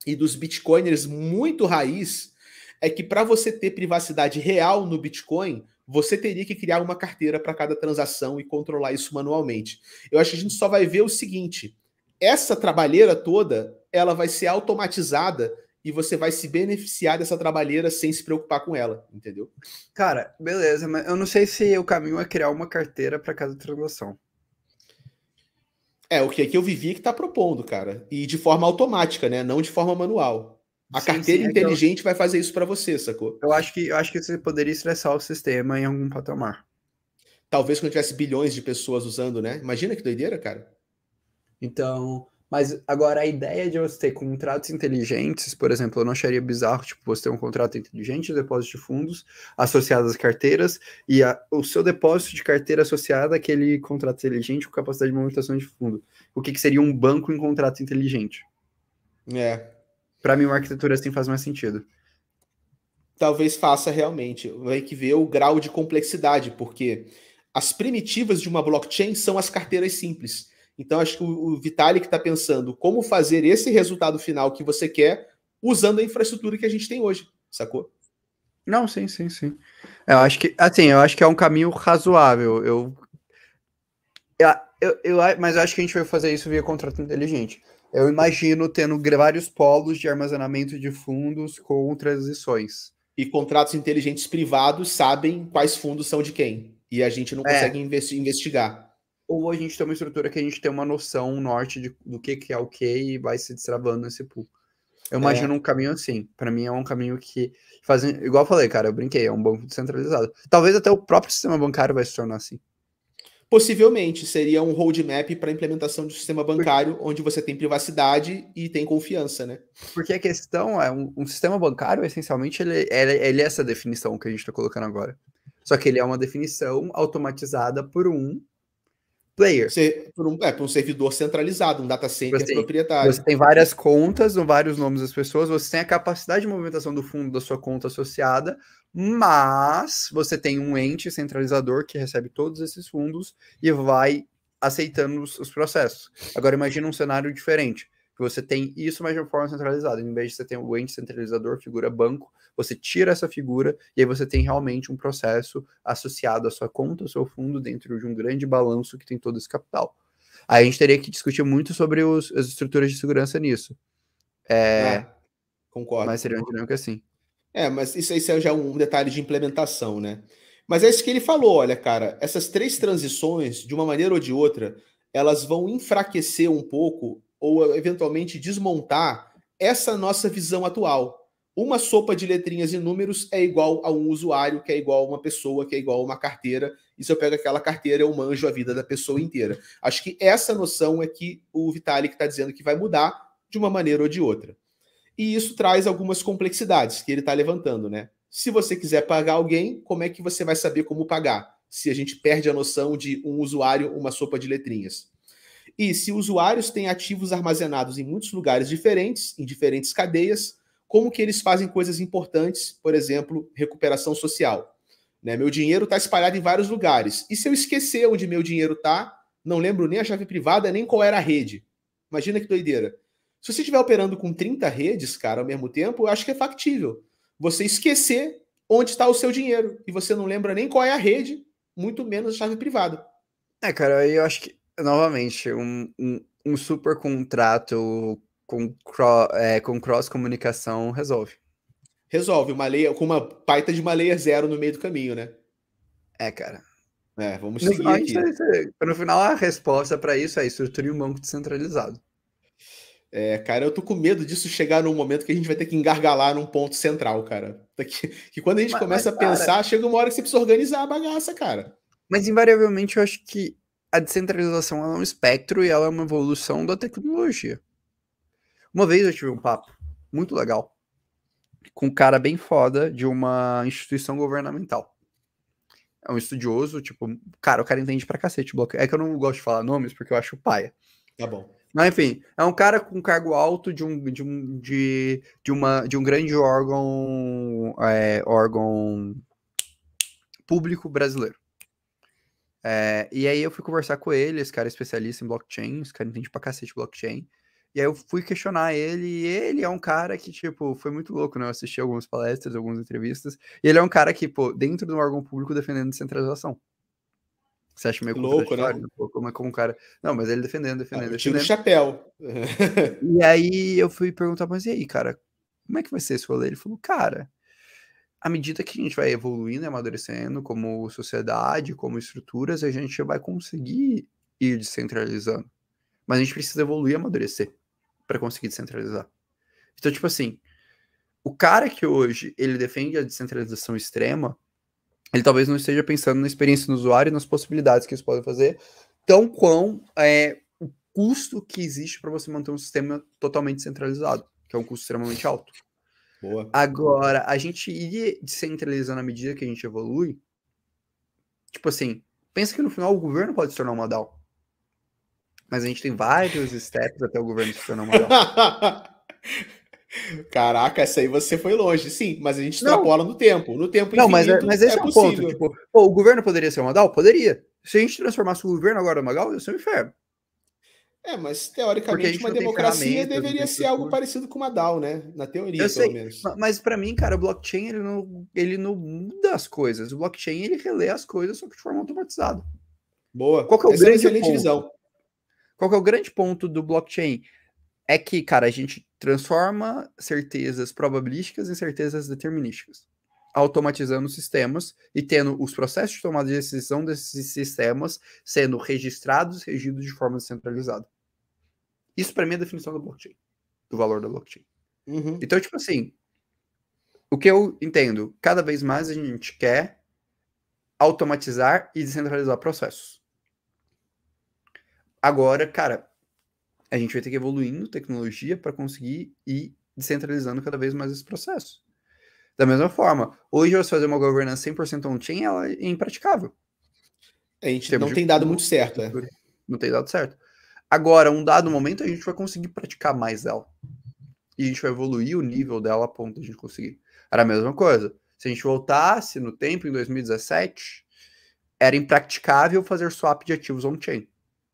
e dos bitcoiners muito raiz é que para você ter privacidade real no Bitcoin, você teria que criar uma carteira para cada transação e controlar isso manualmente. Eu acho que a gente só vai ver o seguinte, essa trabalheira toda, ela vai ser automatizada e você vai se beneficiar dessa trabalheira sem se preocupar com ela, entendeu? Cara, beleza, mas eu não sei se o caminho é criar uma carteira para cada transação. O que aqui eu vivi que tá propondo, cara. E de forma automática, né? Não de forma manual. A carteira inteligente vai fazer isso para você, sacou? Eu acho que você poderia estressar o sistema em algum patamar. Talvez quando tivesse bilhões de pessoas usando, né? Imagina que doideira, cara. Então, mas agora a ideia de você ter contratos inteligentes, por exemplo, eu não acharia bizarro, tipo, você ter um contrato inteligente de depósito de fundos associado às carteiras e o seu depósito de carteira associado àquele contrato inteligente com capacidade de movimentação de fundo. O que seria um banco em contrato inteligente? Para mim, uma arquitetura assim faz mais sentido. Talvez faça realmente. Vai que ver o grau de complexidade, porque as primitivas de uma blockchain são as carteiras simples. Então, acho que o Vitalik está pensando como fazer esse resultado final que você quer usando a infraestrutura que a gente tem hoje, sacou? Não, sim. Eu acho que, assim, eu acho que é um caminho razoável. Mas eu acho que a gente vai fazer isso via contrato inteligente. Eu imagino tendo vários polos de armazenamento de fundos com transições. E contratos inteligentes privados sabem quais fundos são de quem. E a gente não consegue investigar. Ou a gente tem uma estrutura que a gente tem uma noção, um norte do que é o que e vai se destravando nesse pool. Eu imagino um caminho assim. Para mim é um caminho que fazem, igual eu falei, cara, eu brinquei, é um banco descentralizado. Talvez até o próprio sistema bancário vai se tornar assim. Possivelmente seria um roadmap para a implementação de um sistema bancário onde você tem privacidade e tem confiança, né? Porque a questão é, um sistema bancário, essencialmente, ele é essa definição que a gente está colocando agora. Só que ele é uma definição automatizada por um player. Por um servidor centralizado, um data center proprietário. Você tem várias contas, vários nomes das pessoas, você tem a capacidade de movimentação do fundo da sua conta associada, mas você tem um ente centralizador que recebe todos esses fundos e vai aceitando os processos. Agora imagina um cenário diferente, que você tem isso, mas de uma forma centralizada. Em vez de você ter o ente centralizador, figura banco, você tira essa figura e aí você tem realmente um processo associado à sua conta, ao seu fundo, dentro de um grande balanço que tem todo esse capital. Aí a gente teria que discutir muito sobre as estruturas de segurança nisso. Concordo. Mas seria uma dinâmica assim. Mas isso aí é já um detalhe de implementação, né? Mas é isso que ele falou, olha, cara, essas três transições, de uma maneira ou de outra, elas vão enfraquecer um pouco ou eventualmente desmontar essa nossa visão atual. Uma sopa de letrinhas e números é igual a um usuário, que é igual a uma pessoa, que é igual a uma carteira, e se eu pego aquela carteira, eu manjo a vida da pessoa inteira. Acho que essa noção é que o Vitalik está dizendo que vai mudar, de uma maneira ou de outra. E isso traz algumas complexidades que ele está levantando, né? Se você quiser pagar alguém, como é que você vai saber como pagar? Se a gente perde a noção de um usuário, uma sopa de letrinhas. E se usuários têm ativos armazenados em muitos lugares diferentes, em diferentes cadeias, como que eles fazem coisas importantes, por exemplo, recuperação social. Né? Meu dinheiro está espalhado em vários lugares. E se eu esquecer onde meu dinheiro está, não lembro nem a chave privada, nem qual era a rede. Imagina que doideira. Se você estiver operando com 30 redes, cara, ao mesmo tempo, eu acho que é factível. Você esquecer onde está o seu dinheiro. E você não lembra nem qual é a rede, muito menos a chave privada. Cara, aí eu acho que, novamente, um super contrato com cross-comunicação resolve. Resolve, com uma baita de uma layer zero no meio do caminho, né? Cara. Vamos seguir aqui. No final, a resposta para isso é estruture um banco descentralizado. Cara, eu tô com medo disso chegar num momento que a gente vai ter que engargalar num ponto central, cara. Que quando a gente começa a pensar, cara, chega uma hora que você precisa organizar a bagaça, cara. Mas, invariavelmente, eu acho que a descentralização ela é um espectro e ela é uma evolução da tecnologia. Uma vez eu tive um papo muito legal com um cara bem foda de uma instituição governamental. É um estudioso, tipo, cara, o cara entende pra cacete blockchain. É que eu não gosto de falar nomes porque eu acho paia. Tá bom. Mas, enfim, é um cara com cargo alto de um grande órgão público brasileiro. E aí eu fui conversar com ele, esse cara é especialista em blockchain, esse cara entende pra cacete blockchain. E aí eu fui questionar ele, e ele é um cara que, tipo, foi muito louco, né? Eu assisti algumas palestras, algumas entrevistas, e ele é um cara que, pô, dentro de um órgão público defendendo descentralização. Você acha meio louco, né? Como um cara... Não, mas ele defendendo. Eu tiro o chapéu. E aí eu fui perguntar, mas e aí, cara, como é que vai ser esse rolê? Ele falou, cara, à medida que a gente vai evoluindo e amadurecendo como sociedade, como estruturas, a gente vai conseguir ir descentralizando. Mas a gente precisa evoluir e amadurecer para conseguir descentralizar. Então, tipo assim, o cara que hoje ele defende a descentralização extrema, ele talvez não esteja pensando na experiência do usuário e nas possibilidades que isso pode fazer, tão quão o custo que existe para você manter um sistema totalmente centralizado, que é um custo extremamente alto. Boa. Agora, a gente ir descentralizando à medida que a gente evolui, tipo assim, pensa que no final o governo pode se tornar uma DAO. Mas a gente tem vários steps até o governo se tornar uma DAO. Caraca, essa aí você foi longe. Sim, mas a gente extrapola no tempo. No tempo não, mas esse é o ponto. Tipo, o governo poderia ser uma DAO? Poderia. Se a gente transformasse o governo agora numa DAO, ia ser um inferno. Mas teoricamente uma democracia deveria ser algo parecido com uma DAO, né? Na teoria, pelo menos. Mas para mim, cara, o blockchain ele não muda as coisas. O blockchain ele relê as coisas só que de forma automatizada. Boa. Qual que é o grande ponto? Visão. Qual que é o grande ponto do blockchain? É que, cara, a gente transforma certezas probabilísticas em certezas determinísticas, automatizando sistemas e tendo os processos de tomada de decisão desses sistemas sendo registrados, regidos de forma descentralizada. Isso, para mim, é a definição do blockchain, do valor da blockchain. Uhum. Então, tipo assim, o que eu entendo, cada vez mais a gente quer automatizar e descentralizar processos. Agora, cara, a gente vai ter que evoluindo tecnologia para conseguir ir descentralizando cada vez mais esse processo. Da mesma forma, hoje você fazer uma governança 100% on-chain ela é impraticável. A gente não tem dado muito certo, Não tem dado certo. Agora, um dado momento, a gente vai conseguir praticar mais ela. E a gente vai evoluir o nível dela a ponto de a gente conseguir. Era a mesma coisa. Se a gente voltasse no tempo, em 2017, era impraticável fazer swap de ativos on-chain.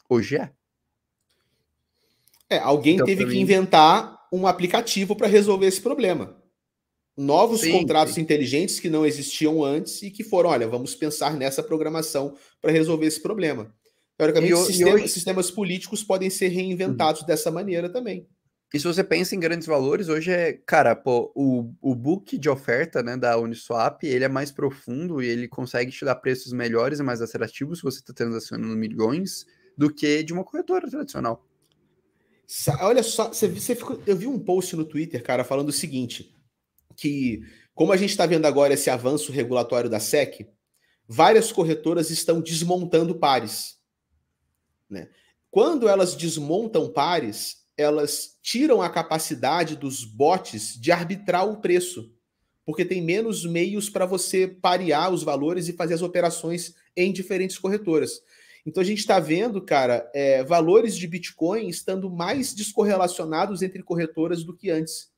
Hoje é. Alguém então, teve que inventar um aplicativo para resolver esse problema. Novos contratos inteligentes que não existiam antes e que foram, olha, vamos pensar nessa programação para resolver esse problema. Teoricamente, sistemas políticos podem ser reinventados dessa maneira também. E se você pensa em grandes valores, hoje cara, o book de oferta, né, da Uniswap, ele é mais profundo e ele consegue te dar preços melhores e mais atrativos se você está transacionando milhões do que de uma corretora tradicional. Olha só, eu vi um post no Twitter, cara, falando o seguinte, que como a gente está vendo agora esse avanço regulatório da SEC, várias corretoras estão desmontando pares. Né? Quando elas desmontam pares, elas tiram a capacidade dos bots de arbitrar o preço, porque tem menos meios para você parear os valores e fazer as operações em diferentes corretoras. Então a gente está vendo, cara, valores de Bitcoin estando mais descorrelacionados entre corretoras do que antes.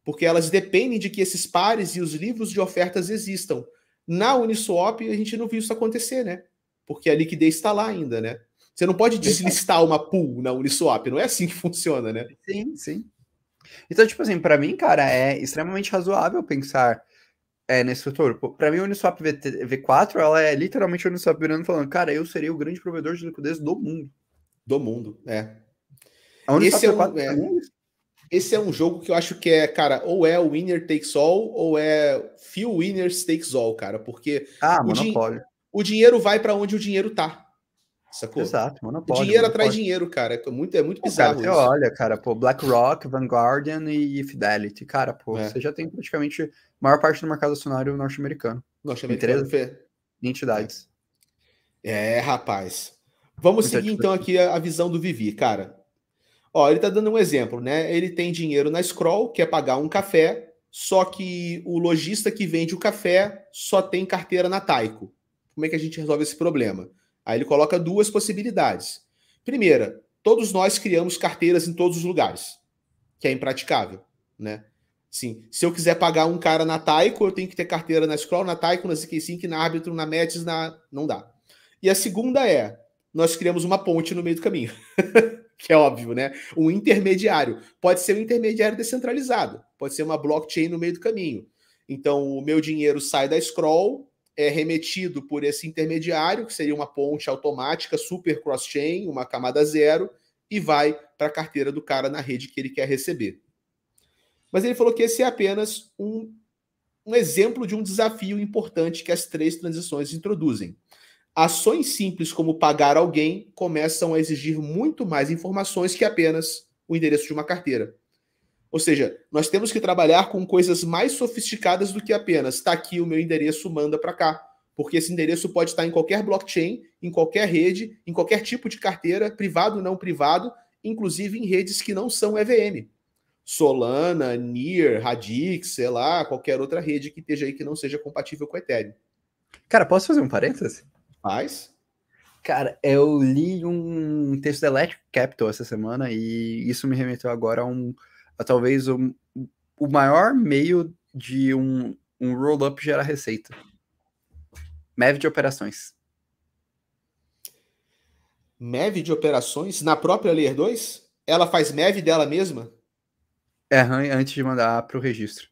Porque elas dependem de que esses pares e os livros de ofertas existam. Na Uniswap, a gente não viu isso acontecer, né? Porque a liquidez está lá ainda, né? Você não pode deslistar uma pool na Uniswap, não é assim que funciona, né? Sim, sim. Então, tipo assim, para mim, cara, é extremamente razoável pensar nesse futuro. Para mim, a Uniswap V4, ela é literalmente a Uniswap virando e falando, cara, eu seria o grande provedor de liquidez do mundo. Do mundo, é. A Uniswap V4 pra mim, esse é um jogo que eu acho que é, cara, ou é o winner takes all, ou é few winners takes all, cara, porque monopólio. O dinheiro vai para onde o dinheiro tá. Sacou? Exato, monopólio. Dinheiro atrai dinheiro, cara. É muito bizarro cara, isso. Olha, cara, pô, BlackRock, Vanguardian e Fidelity. Cara, pô, você já tem praticamente a maior parte do mercado acionário norte-americano. Norte-americano. Entidades. Rapaz. Vamos seguir então aqui a visão do Vivi, cara. Ó, ele tá dando um exemplo, né? Ele tem dinheiro na Scroll, quer pagar um café, só que o lojista que vende o café só tem carteira na Taiko. Como é que a gente resolve esse problema? Aí ele coloca duas possibilidades. Primeira, todos nós criamos carteiras em todos os lugares, que é impraticável, né? Sim, se eu quiser pagar um cara na Taiko, eu tenho que ter carteira na Scroll, na Taiko, na ZK-Sync, na Arbitrum, na Metis, não dá. E a segunda é, nós criamos uma ponte no meio do caminho. Que é óbvio, né? Um intermediário. Pode ser um intermediário descentralizado, pode ser uma blockchain no meio do caminho. Então, o meu dinheiro sai da Scroll, é remetido por esse intermediário, que seria uma ponte automática, super cross-chain, uma camada zero, e vai para a carteira do cara na rede que ele quer receber. Mas ele falou que esse é apenas um exemplo de um desafio importante que as três transições introduzem. Ações simples como pagar alguém começam a exigir muito mais informações que apenas o endereço de uma carteira. Ou seja, nós temos que trabalhar com coisas mais sofisticadas do que apenas está aqui o meu endereço, manda para cá. Porque esse endereço pode estar em qualquer blockchain, em qualquer rede, em qualquer tipo de carteira, privado ou não privado, inclusive em redes que não são EVM. Solana, Near, Radix, sei lá, qualquer outra rede que esteja aí que não seja compatível com o Ethereum. Cara, posso fazer um parênteses? Faz. Cara, eu li um texto da Electric Capital essa semana e isso me remeteu agora a talvez o maior meio de um roll-up gerar receita. MEV de operações. MEV de operações na própria Layer 2? Ela faz MEV dela mesma? Antes de mandar para o registro.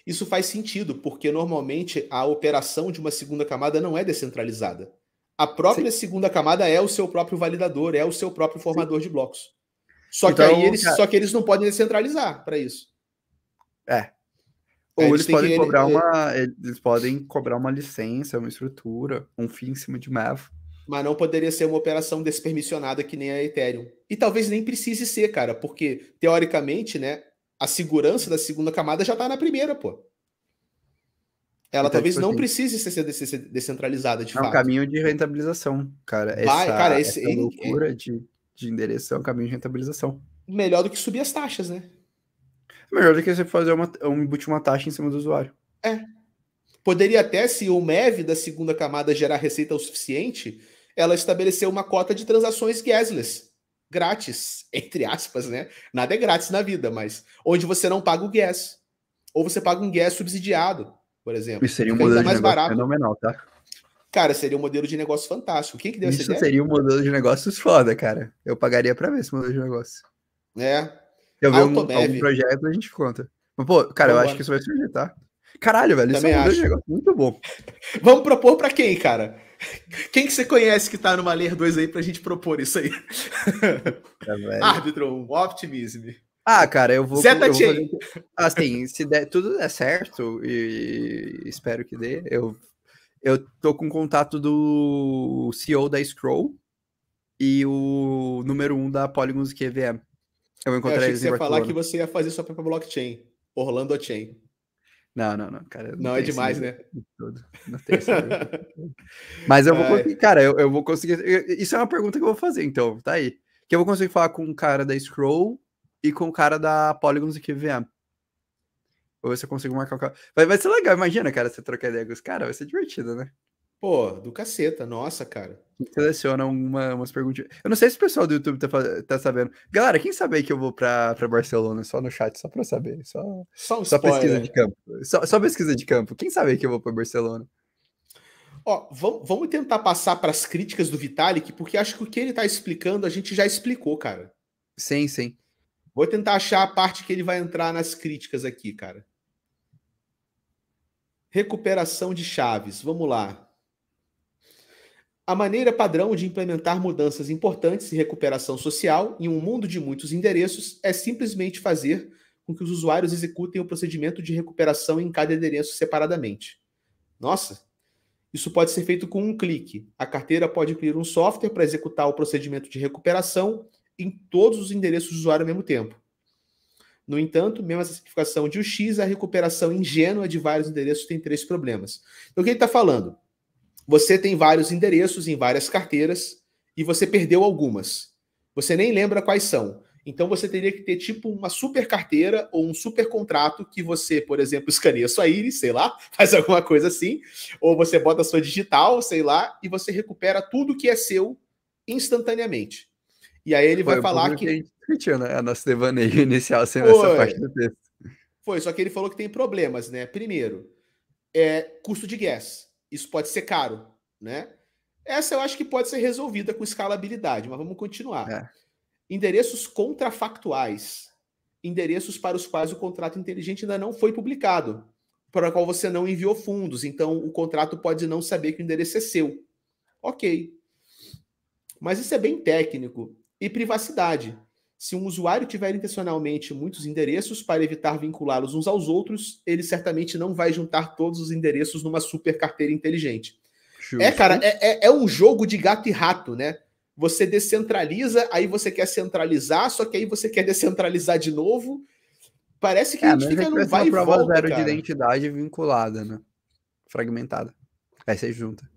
Isso faz sentido, porque normalmente a operação de uma segunda camada não é descentralizada. A própria segunda camada é o seu próprio validador, é o seu próprio formador de blocos. Só que aí eles não podem descentralizar para isso. Ou eles podem cobrar uma licença, uma estrutura, um FII em cima de MEV. Mas não poderia ser uma operação despermissionada que nem a Ethereum. E talvez nem precise ser, cara, porque teoricamente, né, a segurança da segunda camada já tá na primeira, pô. Ela talvez não precise ser descentralizada de fato. É um caminho de rentabilização, cara. Essa loucura de endereço é um caminho de rentabilização. Melhor do que subir as taxas, né? Melhor do que você fazer embutir uma taxa em cima do usuário. Poderia até, se o MEV da segunda camada gerar receita o suficiente, ela estabelecer uma cota de transações gasless. Grátis, entre aspas, né? Nada é grátis na vida, mas onde você não paga o gas. Ou você paga um gas subsidiado, por exemplo. Isso seria um modelo de negócio fenomenal, tá? Cara, seria um modelo de negócio fantástico. Quem que deu essa ideia? Isso seria um modelo de negócios foda, cara. Eu pagaria pra ver esse modelo de negócio. Eu ver algum projeto, a gente conta. Mas, pô, cara, eu acho que isso vai surgir, tá? Caralho, velho, isso é um modelo de negócio muito bom. Vamos propor pra quem, cara? Quem que você conhece que tá numa Layer 2 aí pra gente propor isso aí? Arbitrum, Optimism. Cara, eu vou... Zeta-Chain. Assim, se tudo der certo, e espero que dê, eu tô com contato do CEO da Scroll e o número 1 da Polygon EVM. Eu vou encontrar eles em Barcelona. Você ia falar que você ia fazer sua própria blockchain, Orlando Chain. Não, cara. Não é demais, né? Não tem esse Mas eu vou conseguir, cara, eu vou conseguir. Isso é uma pergunta que eu vou fazer, então, tá aí. que eu vou conseguir falar com o cara da Scroll e com o cara da Polygons e QVM. Ou você consegue marcar o cara. Vai ser legal, imagina, cara, você trocar ideia com os caras, vai ser divertido, né? Pô, do caceta, nossa, cara. Seleciona umas perguntinhas. Eu não sei se o pessoal do YouTube tá sabendo. Galera, quem sabe aí que eu vou pra Barcelona? Só no chat, só pra eu saber. Só um Só pesquisa spoiler. de campo. Só pesquisa de campo. Quem sabe aí que eu vou pra Barcelona? Ó, vamos tentar passar para as críticas do Vitalik, porque acho que o que ele tá explicando a gente já explicou, cara. Sim, sim. Vou tentar achar a parte que ele vai entrar nas críticas aqui, cara. Recuperação de chaves, vamos lá. A maneira padrão de implementar mudanças importantes em recuperação social em um mundo de muitos endereços é simplesmente fazer com que os usuários executem o procedimento de recuperação em cada endereço separadamente. Nossa, isso pode ser feito com um clique. A carteira pode incluir um software para executar o procedimento de recuperação em todos os endereços do usuário ao mesmo tempo. No entanto, mesmo essa simplificação de UX, a recuperação ingênua de vários endereços tem 3 problemas. Então, o que ele está falando? Você tem vários endereços em várias carteiras e você perdeu algumas. Você nem lembra quais são. Então você teria que ter tipo uma super carteira ou um super contrato que você, por exemplo, escaneia sua íris, sei lá, faz alguma coisa assim, ou você bota a sua digital, sei lá, e você recupera tudo que é seu instantaneamente. E aí ele vai falar que... a gente discutiu, né? A nossa devaneio inicial sendo essa Foi, parte do texto. foi, só que ele falou que tem problemas, né? Primeiro, custo de gas. Isso pode ser caro, né? Essa eu acho que pode ser resolvida com escalabilidade, mas vamos continuar. É. Endereços contrafactuais. Endereços para os quais o contrato inteligente ainda não foi publicado, para o qual você não enviou fundos. Então, o contrato pode não saber que o endereço é seu. Ok. Mas isso é bem técnico. E privacidade. Se um usuário tiver intencionalmente muitos endereços para evitar vinculá-los uns aos outros, ele certamente não vai juntar todos os endereços numa super carteira inteligente. Justo. Cara, é um jogo de gato e rato, né? Você descentraliza, aí você quer centralizar, só que aí você quer descentralizar de novo. Parece que a gente fica num vai e volta, prova zero cara. de identidade vinculada, né? Fragmentada. Aí você junta.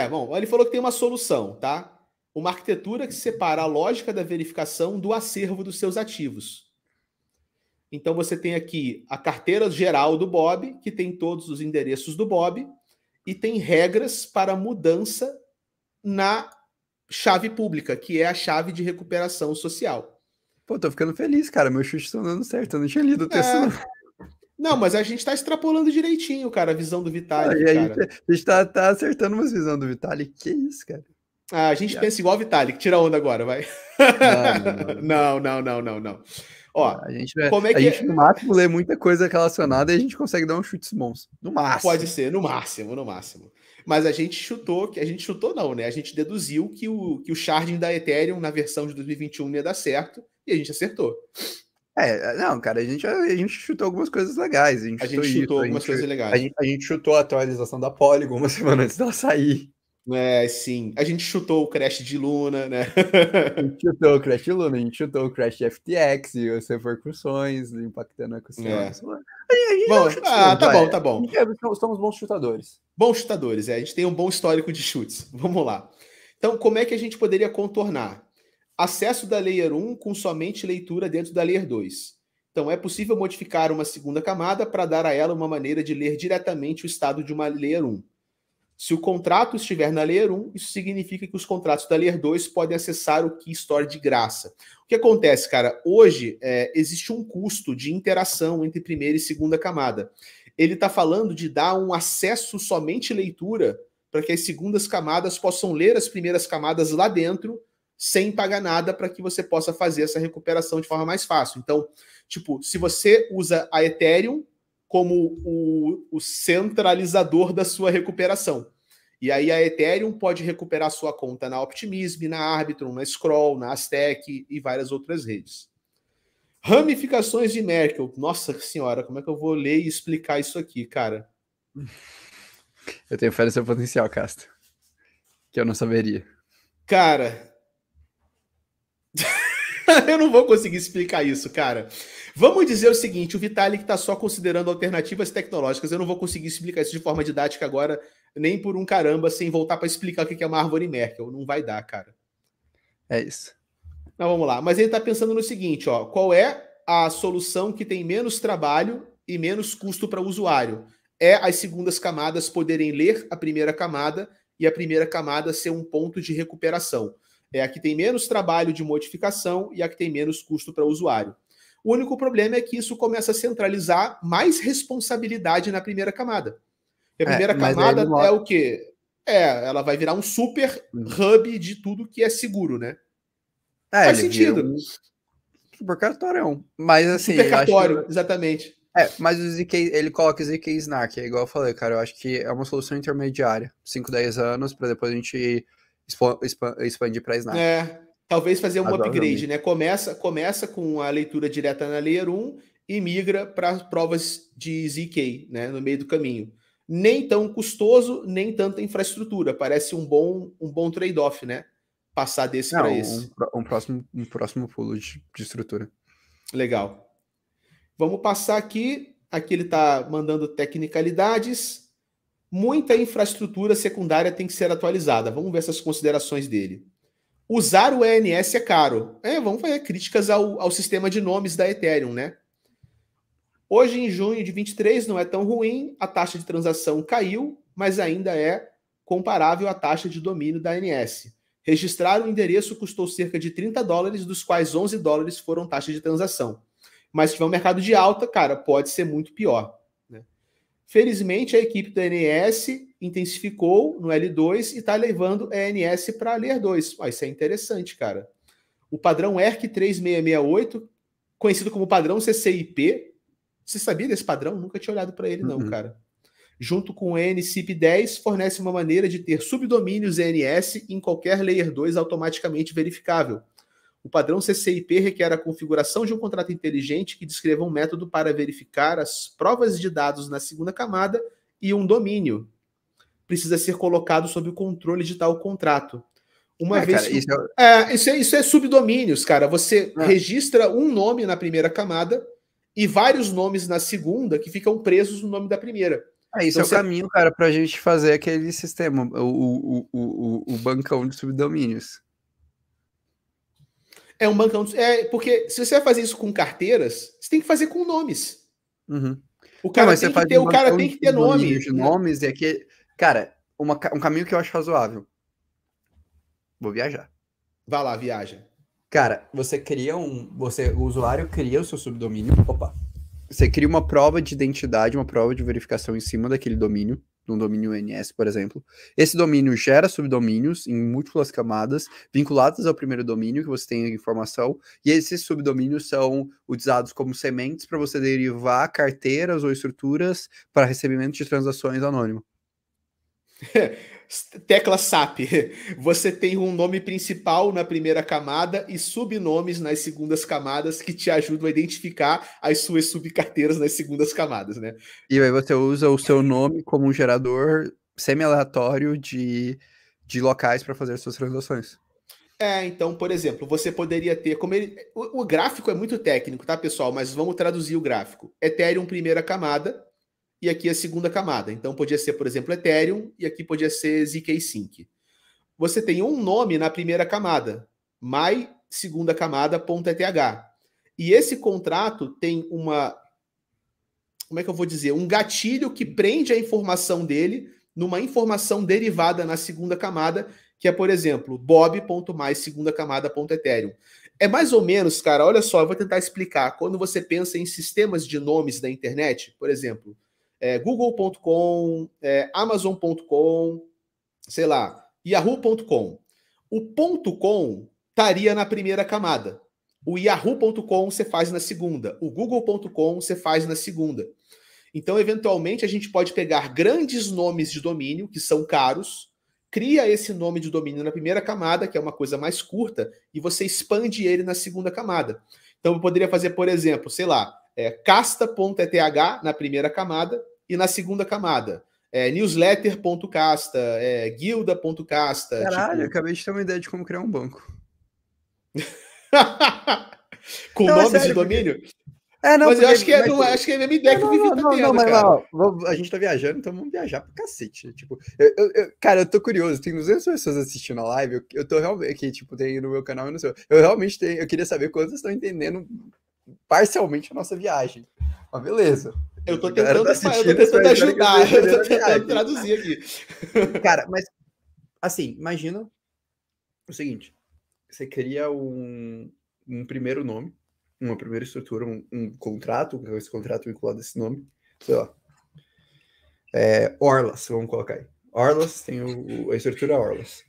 Bom, ele falou que tem uma solução, tá? Uma arquitetura que separa a lógica da verificação do acervo dos seus ativos. Então você tem aqui a carteira geral do Bob, que tem todos os endereços do Bob, e tem regras para mudança na chave pública, que é a chave de recuperação social. Pô, tô ficando feliz, cara. Meus chutes estão dando certo. Eu não tinha lido o texto, não. Não, mas a gente tá extrapolando direitinho, cara, a visão do Vitalik, cara. A gente tá acertando umas visões do Vitalik. Que isso, cara? A gente pensa igual o Vitalik. Tira onda agora, vai. Não. Ó, a gente, como é que... a gente, no máximo, lê muita coisa relacionada e a gente consegue dar uns chutes bons. No máximo. Pode ser, no máximo. Mas a gente chutou não, né? A gente deduziu que o sharding da Ethereum na versão de 2021 ia dar certo e a gente acertou. Não, cara, a gente chutou algumas coisas legais. A gente chutou algumas coisas legais. A gente chutou a atualização da Polygon uma semana antes dela sair. Sim. A gente chutou o crash de Luna, né? A gente chutou o crash de Luna, a gente chutou o crash de FTX e as repercussões impactando o ecossistema. Tá bom. Somos bons chutadores. Bons chutadores, a gente tem um bom histórico de chutes. Vamos lá. Então, como é que a gente poderia contornar? Acesso da Layer 1 com somente leitura dentro da Layer 2. Então, é possível modificar uma segunda camada para dar a ela uma maneira de ler diretamente o estado de uma Layer 1. Se o contrato estiver na Layer 1, isso significa que os contratos da Layer 2 podem acessar o Key Store de graça. O que acontece, cara? Hoje, existe um custo de interação entre primeira e segunda camada. Ele está falando de dar um acesso somente leitura para que as segundas camadas possam ler as primeiras camadas lá dentro sem pagar nada para que você possa fazer essa recuperação de forma mais fácil. Então, tipo, se você usa a Ethereum como o centralizador da sua recuperação, e aí a Ethereum pode recuperar sua conta na Optimism, na Arbitrum, na Scroll, na Aztec e várias outras redes. Ramificações de Merkle. Nossa senhora, como é que eu vou ler e explicar isso aqui, cara? Eu tenho fé no seu potencial, Castro. Que eu não saberia. Cara... eu não vou conseguir explicar isso, cara. Vamos dizer o seguinte, o Vitalik está só considerando alternativas tecnológicas. Eu não vou conseguir explicar isso de forma didática agora, nem por um caramba, sem voltar para explicar o que é uma árvore Merkle. Não vai dar, cara. É isso. Não, vamos lá. Mas ele está pensando no seguinte, ó, qual é a solução que tem menos trabalho e menos custo para o usuário? É as segundas camadas poderem ler a primeira camada e a primeira camada ser um ponto de recuperação. É a que tem menos trabalho de modificação e a que tem menos custo para o usuário. O único problema é que isso começa a centralizar mais responsabilidade na primeira camada. E a primeira camada é o quê? Ela vai virar um super hub de tudo que é seguro, né? Faz sentido. Super cartório. Mas assim, super cartório, exatamente. Mas o ZK, ele coloca ZK Snark, é igual eu falei, cara, eu acho que é uma solução intermediária. 5, 10 anos, para depois a gente expandir para Snark. Talvez fazer um upgrade, né? Começa com a leitura direta na Layer 1 e migra para provas de ZK, né? No meio do caminho. Nem tão custoso, nem tanta infraestrutura. Parece um bom trade-off, né? Passar desse para esse. Um próximo pulo de estrutura. Legal. Vamos passar aqui. Aqui ele está mandando tecnicalidades. Muita infraestrutura secundária tem que ser atualizada. Vamos ver essas considerações dele. Usar o ENS é caro. Vamos fazer críticas ao sistema de nomes da Ethereum, né? Hoje, em junho de 23, não é tão ruim. A taxa de transação caiu, mas ainda é comparável à taxa de domínio da ANS. Registrar o endereço custou cerca de $30, dos quais $11 foram taxa de transação. Mas se tiver um mercado de alta, cara, pode ser muito pior. Né? Felizmente, a equipe da ANS intensificou no L2 e está levando a ANS para a Layer 2. Isso é interessante, cara. O padrão ERC 3668, conhecido como padrão CCIP, você sabia desse padrão? Nunca tinha olhado para ele, não, cara. Junto com o NCIP10, fornece uma maneira de ter subdomínios ENS em qualquer Layer 2 automaticamente verificável. O padrão CCIP requer a configuração de um contrato inteligente que descreva um método para verificar as provas de dados na segunda camada e um domínio. Precisa ser colocado sob o controle de tal contrato. Isso é subdomínios, cara. Você registra um nome na primeira camada e vários nomes na segunda que ficam presos no nome da primeira. Isso então, é o caminho, cara, para a gente fazer aquele sistema, o bancão de subdomínios. É um bancão. Porque se você vai fazer isso com carteiras, você tem que fazer com nomes. O cara tem que ter nome. De nomes, é que, cara, um caminho que eu acho razoável. Vou viajar. Vai lá, viaja. Cara, o usuário cria o seu subdomínio. Você cria uma prova de identidade, uma prova de verificação em cima daquele domínio, de um domínio ENS, por exemplo. Esse domínio gera subdomínios em múltiplas camadas, vinculados ao primeiro domínio, que você tem a informação, e esses subdomínios são utilizados como sementes para você derivar carteiras ou estruturas para recebimento de transações anônimas. Tecla SAP. Você tem um nome principal na primeira camada e subnomes nas segundas camadas que te ajudam a identificar as suas subcarteiras nas segundas camadas, né? E aí você usa o seu nome como um gerador semi-aleatório de locais para fazer suas transações. Então, por exemplo, você poderia ter... O gráfico é muito técnico, tá, pessoal? Mas vamos traduzir o gráfico. Ethereum, primeira camada, e aqui a segunda camada. Então, podia ser, por exemplo, Ethereum, e aqui podia ser ZK-Sync. Você tem um nome na primeira camada, my segunda camada.eth. E esse contrato tem uma... Como é que eu vou dizer? Um gatilho que prende a informação dele numa informação derivada na segunda camada, que é, por exemplo, bob.my segunda camada.ethereum. É mais ou menos, cara, olha só, eu vou tentar explicar. Quando você pensa em sistemas de nomes da internet, por exemplo... google.com, amazon.com, sei lá, yahoo.com. O .com estaria na primeira camada. O yahoo.com você faz na segunda. O google.com você faz na segunda. Então, eventualmente, a gente pode pegar grandes nomes de domínio, que são caros, cria esse nome de domínio na primeira camada, que é uma coisa mais curta, e você expande ele na segunda camada. Então, eu poderia fazer, por exemplo, sei lá, casta.eth na primeira camada, e na segunda camada, newsletter.casta, guilda.casta. Caralho, eu acabei de ter uma ideia de como criar um banco. Com nomes de domínio? Não, Mas eu porque, acho que acho que é a mesma ideia que o Vivi tá tendo, mas, cara. a gente tá viajando, então vamos viajar pro cacete. Tipo, cara, eu tô curioso, tem 200 pessoas assistindo a live, eu tô realmente, que, tipo, tem no meu canal e no seu. Eu realmente eu queria saber quantos estão entendendo parcialmente a nossa viagem. Mas beleza. Eu tô A galera tá tentando assistindo, espero que ajudar, vocês eu tô entenderam a tentando viagem. traduzir aqui. Cara, mas, assim, imagina o seguinte, você cria um primeiro nome, uma primeira estrutura, um contrato, esse contrato vinculado a esse nome, sei lá, Orlas, vamos colocar aí. Orlas tem a estrutura Orlas.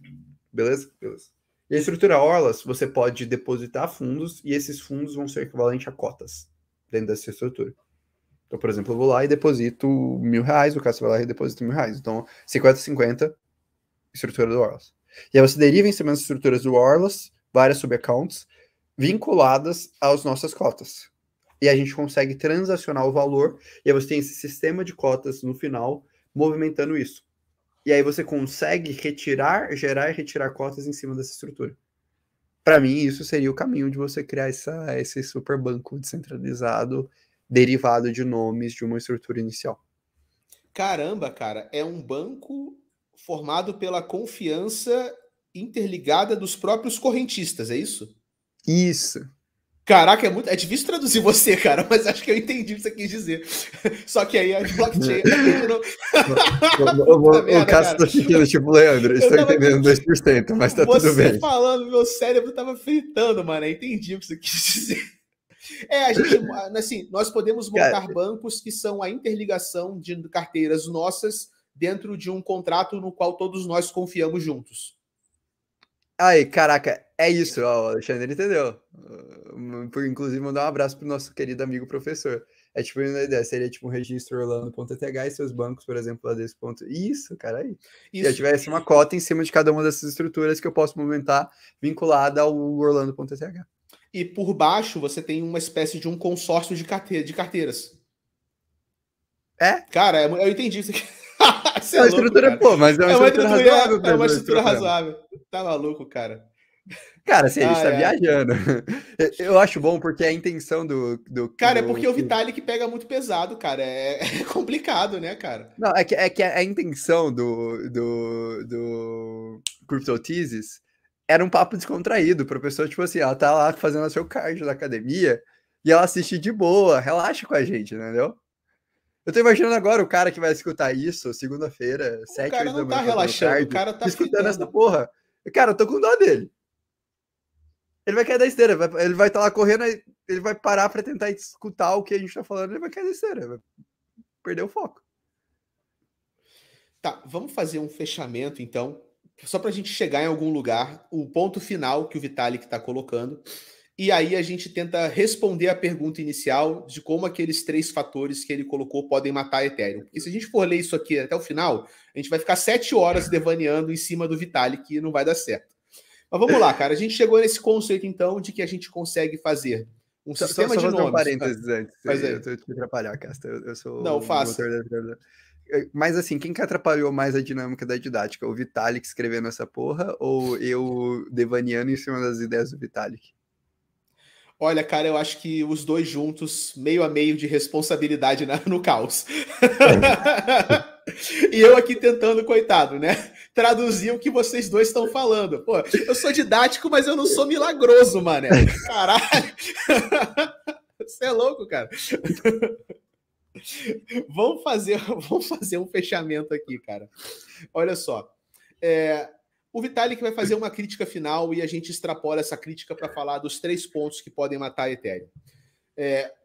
Beleza? Beleza. E a estrutura Orlas, você pode depositar fundos e esses fundos vão ser equivalentes a cotas dentro dessa estrutura. Então, por exemplo, eu vou lá e deposito R$1.000, o Cássio vai lá e deposita R$1.000. Então, 50-50, estrutura do Orlas. E aí você deriva em cima das estruturas do Orlas, várias subaccounts, vinculadas às nossas cotas. E a gente consegue transacionar o valor, e aí você tem esse sistema de cotas no final, movimentando isso. E aí você consegue gerar e retirar cotas em cima dessa estrutura. Para mim, isso seria o caminho de você criar esse super banco descentralizado, derivado de nomes de uma estrutura inicial. Caramba, cara, é um banco formado pela confiança interligada dos próprios correntistas, é isso? Isso. Caraca, é difícil traduzir você, cara, mas acho que eu entendi o que você quis dizer. Só que aí a blockchain. O Cássio tá ficando tipo, Leandro, estou entendendo 2%, mas tá tudo bem. Você falando, meu cérebro tava fritando, mano. Eu entendi o que você quis dizer. A gente, assim, nós podemos montar bancos que são a interligação de carteiras nossas dentro de um contrato no qual todos nós confiamos juntos. Aí, caraca, é isso, ó, o Alexandre entendeu. Inclusive, mandar um abraço pro nosso querido amigo professor. É tipo, uma ideia, seria tipo um registro Orlando.eth e seus bancos, por exemplo, lá desse ponto. Isso, cara, aí. Isso. Se eu tivesse uma cota em cima de cada uma dessas estruturas que eu posso movimentar vinculada ao Orlando.eth. E por baixo você tem uma espécie de um consórcio de carteiras. Cara, eu entendi isso aqui. É uma estrutura, pô, mas é uma estrutura razoável. É uma estrutura razoável. Tá maluco, cara. Cara, assim, a gente tá viajando. Eu acho bom porque a intenção do cara, é porque o Vitalik pega muito pesado, cara. É complicado, né, cara? Não, é que a intenção do CryptoTeases era um papo descontraído pra pessoa, tipo assim, ela tá lá fazendo o seu cardio da academia e ela assiste de boa, relaxa com a gente, entendeu? Eu tô imaginando agora o cara que vai escutar isso segunda-feira, 7, 8 da manhã. O cara não tá relaxando, o cara tá escutando essa porra. Cara, eu tô com dó dele. Ele vai cair da esteira, ele vai estar lá correndo, ele vai parar pra tentar escutar o que a gente tá falando, ele vai cair da esteira, vai perder o foco. Tá, vamos fazer um fechamento então, só pra gente chegar em algum lugar, o ponto final que o Vitalik tá colocando. E aí a gente tenta responder a pergunta inicial de como aqueles 3 fatores que ele colocou podem matar a Ethereum. Porque se a gente for ler isso aqui até o final, a gente vai ficar 7 horas devaneando em cima do Vitalik e não vai dar certo. Mas vamos lá, cara. A gente chegou nesse conceito, então, de que a gente consegue fazer um sistema de nomes. Só um parênteses antes. Eu tô te atrapalhar, Casta. Eu sou não, faça. Mas assim, quem que atrapalhou mais a dinâmica da didática? O Vitalik escrevendo essa porra ou eu devaneando em cima das ideias do Vitalik? Olha, cara, eu acho que os dois juntos, meio a meio de responsabilidade no caos. E eu aqui tentando, coitado, né? Traduzir o que vocês dois estão falando. Pô, eu sou didático, mas eu não sou milagroso, mané. Caralho. Você é louco, cara. Vamos fazer um fechamento aqui, cara. Olha só. O Vitalik vai fazer uma crítica final e a gente extrapola essa crítica para falar dos 3 pontos que podem matar a Ethereum.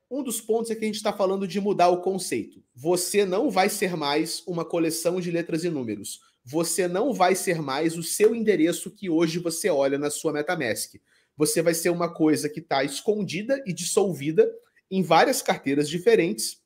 Um dos pontos é que a gente está falando de mudar o conceito. Você não vai ser mais uma coleção de letras e números. Você não vai ser mais o seu endereço que hoje você olha na sua MetaMask. Você vai ser uma coisa que está escondida e dissolvida em várias carteiras diferentes.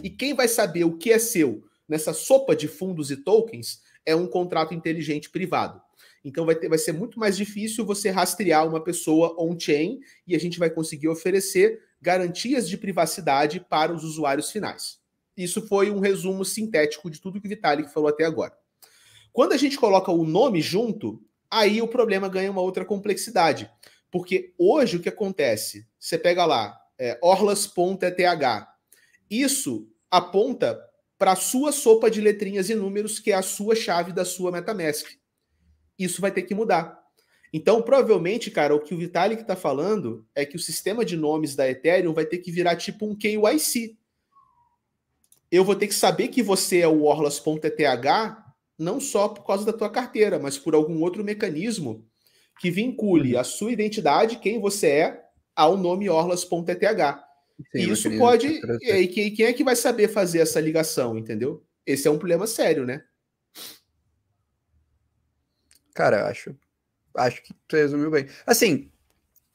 E quem vai saber o que é seu nessa sopa de fundos e tokens é um contrato inteligente privado. Então vai ser muito mais difícil você rastrear uma pessoa on-chain e a gente vai conseguir oferecer garantias de privacidade para os usuários finais. Isso foi um resumo sintético de tudo que o Vitalik falou até agora. Quando a gente coloca o nome junto, aí o problema ganha uma outra complexidade. Porque hoje o que acontece? Você pega lá Orlas.eth. Isso aponta para a sua sopa de letrinhas e números, que é a sua chave da sua MetaMask. Isso vai ter que mudar. Então, provavelmente, cara, o que o Vitalik está falando é que o sistema de nomes da Ethereum vai ter que virar tipo um KYC. Eu vou ter que saber que você é o Orlas.eth, não só por causa da tua carteira, mas por algum outro mecanismo que vincule a sua identidade, quem você é, ao nome Orlas.eth. Sim, E isso pode... E quem é que vai saber fazer essa ligação, entendeu? Esse é um problema sério, né? Cara, acho que tu resumiu bem. Assim,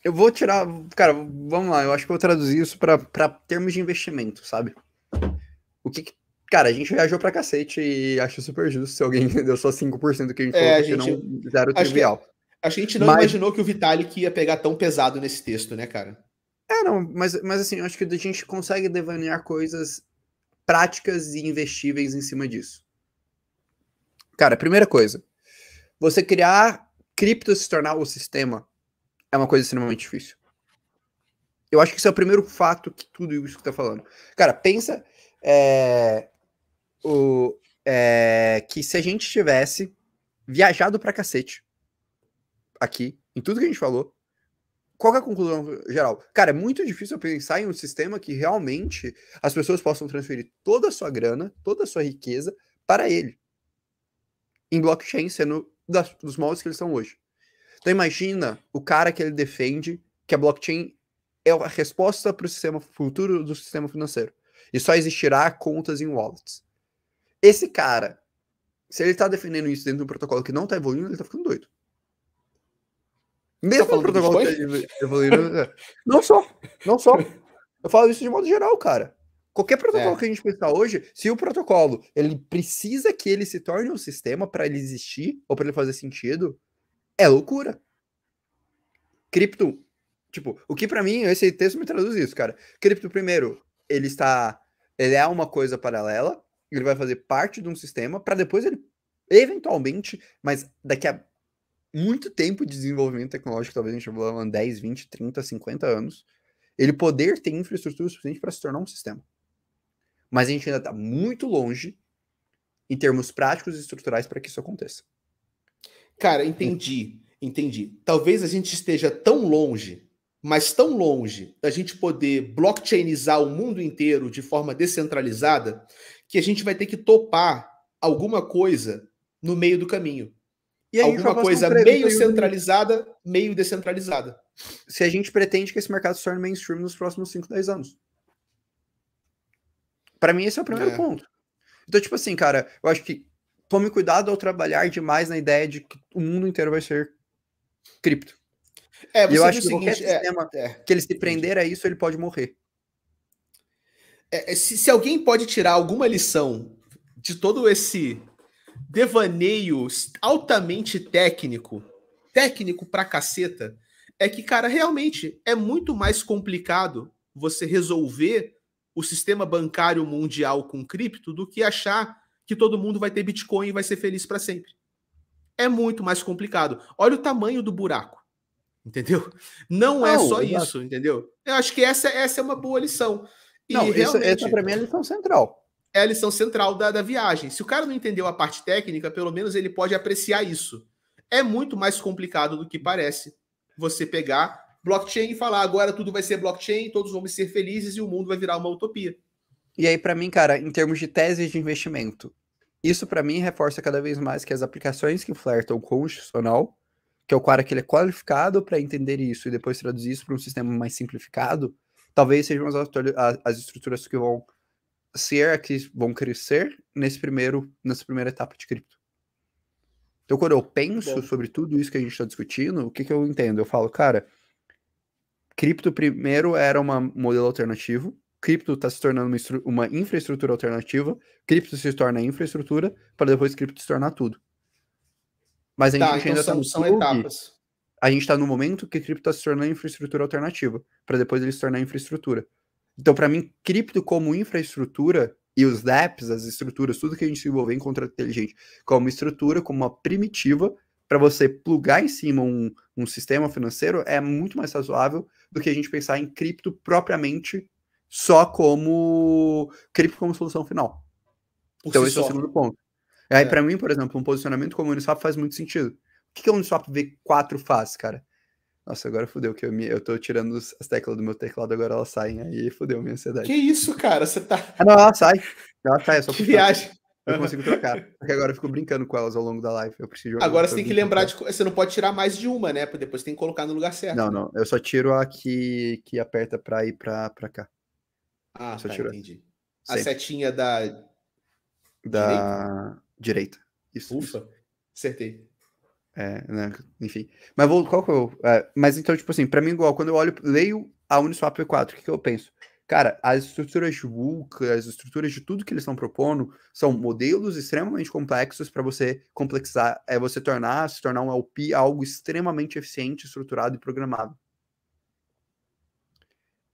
eu vou tirar... Cara, vamos lá, eu acho que eu vou traduzir isso para termos de investimento, sabe? Cara, a gente viajou pra cacete e acho super justo se alguém deu só 5% do que a gente falou, porque não zero trivial. A gente não imaginou que o Vitalik ia pegar tão pesado nesse texto, né, cara? Não, mas assim, eu acho que a gente consegue devanear coisas práticas e investíveis em cima disso. Cara, primeira coisa, você criar cripto se tornar o sistema é uma coisa extremamente difícil. Eu acho que isso é o primeiro fato que tudo isso que tá falando. Cara, pensa que se a gente tivesse viajado pra cacete aqui, em tudo que a gente falou, qual é a conclusão geral? Cara, é muito difícil pensar em um sistema que realmente as pessoas possam transferir toda a sua grana, toda a sua riqueza para ele. Em blockchain, sendo dos moldes que eles são hoje. Então imagina o cara que ele defende que a blockchain é a resposta para o sistema futuro do sistema financeiro. E só existirá contas em wallets. Esse cara, se ele está defendendo isso dentro de um protocolo que não está evoluindo, ele está ficando doido. Mesmo o protocolo que está evoluindo... Não só. Eu falo isso de modo geral, cara. Qualquer protocolo que a gente pensar hoje, se o protocolo ele precisa que ele se torne um sistema para ele existir ou para ele fazer sentido, é loucura. Cripto, tipo, o que para mim, esse texto me traduz isso, cara. Cripto, primeiro, ele é uma coisa paralela, ele vai fazer parte de um sistema para depois ele, eventualmente, mas daqui a muito tempo de desenvolvimento tecnológico, talvez a gente vá falando 10, 20, 30, 50 anos, ele poder ter infraestrutura suficiente para se tornar um sistema. Mas a gente ainda está muito longe em termos práticos e estruturais para que isso aconteça. Cara, entendi. Talvez a gente esteja tão longe, mas tão longe da gente poder blockchainizar o mundo inteiro de forma descentralizada, que a gente vai ter que topar alguma coisa no meio do caminho. E alguma coisa meio centralizada, meio descentralizada. Se a gente pretende que esse mercado se torne mainstream nos próximos 5, 10 anos. Para mim, esse é o primeiro ponto. Então, tipo assim, cara, eu acho que tome cuidado ao trabalhar demais na ideia de que o mundo inteiro vai ser cripto. E eu acho que qualquer sistema que ele se prender a isso, ele pode morrer. Se alguém pode tirar alguma lição de todo esse devaneio altamente técnico pra caceta, é que, cara, realmente é muito mais complicado você resolver o sistema bancário mundial com cripto do que achar que todo mundo vai ter Bitcoin e vai ser feliz para sempre. É muito mais complicado. Olha o tamanho do buraco, entendeu? Não é só isso, entendeu? Eu acho que essa é uma boa lição. E essa para mim é a lição central. É a lição central da viagem. Se o cara não entendeu a parte técnica, pelo menos ele pode apreciar isso. É muito mais complicado do que parece você pegar blockchain e falar agora tudo vai ser blockchain, todos vamos ser felizes e o mundo vai virar uma utopia. E aí, para mim, cara, em termos de tese de investimento, isso para mim reforça cada vez mais que as aplicações que flertam com o institucional, que é o cara que ele é qualificado para entender isso e depois traduzir isso para um sistema mais simplificado, talvez sejam as estruturas que vão crescer nessa primeira etapa de cripto. Então, quando eu penso sobre tudo isso que a gente está discutindo, o que eu entendo? Eu falo, cara, cripto primeiro era um modelo alternativo, cripto está se tornando uma infraestrutura alternativa, cripto se torna infraestrutura, para depois cripto se tornar tudo. Mas a gente ainda está no etapas. A gente está no momento que cripto está se tornando infraestrutura alternativa, para depois ele se tornar infraestrutura. Então, para mim, cripto como infraestrutura e os dApps, as estruturas, tudo que a gente se envolver em contrato inteligente, como estrutura, como uma primitiva, para você plugar em cima um sistema financeiro, é muito mais razoável do que a gente pensar em cripto propriamente só como cripto como solução final. Então esse é o segundo ponto. Aí, para mim, por exemplo, um posicionamento como o Uniswap faz muito sentido. O que o Uniswap V4 faz, cara? Nossa, agora fudeu, que eu tô tirando as teclas do meu teclado, agora elas saem, aí fudeu minha ansiedade. Que isso, cara? Você tá... Ah, não, ela sai, é só que viagem. Eu consigo trocar, porque agora eu fico brincando com elas ao longo da live, eu preciso... Agora você tem que lembrar você não pode tirar mais de uma, né? Depois tem que colocar no lugar certo. Não, não, eu só tiro a que aperta pra ir pra cá. Ah, só tá, tiro entendi. sempre. A setinha da direita. Isso. Ufa, isso. Acertei. Né? Enfim. Mas qual que eu... mas então, tipo assim, pra mim, igual, quando eu leio a Uniswap V4, o que eu penso? Cara, as estruturas de VUCA, as estruturas de tudo que eles estão propondo são modelos extremamente complexos para você complexar, você se tornar um LP algo extremamente eficiente, estruturado e programado.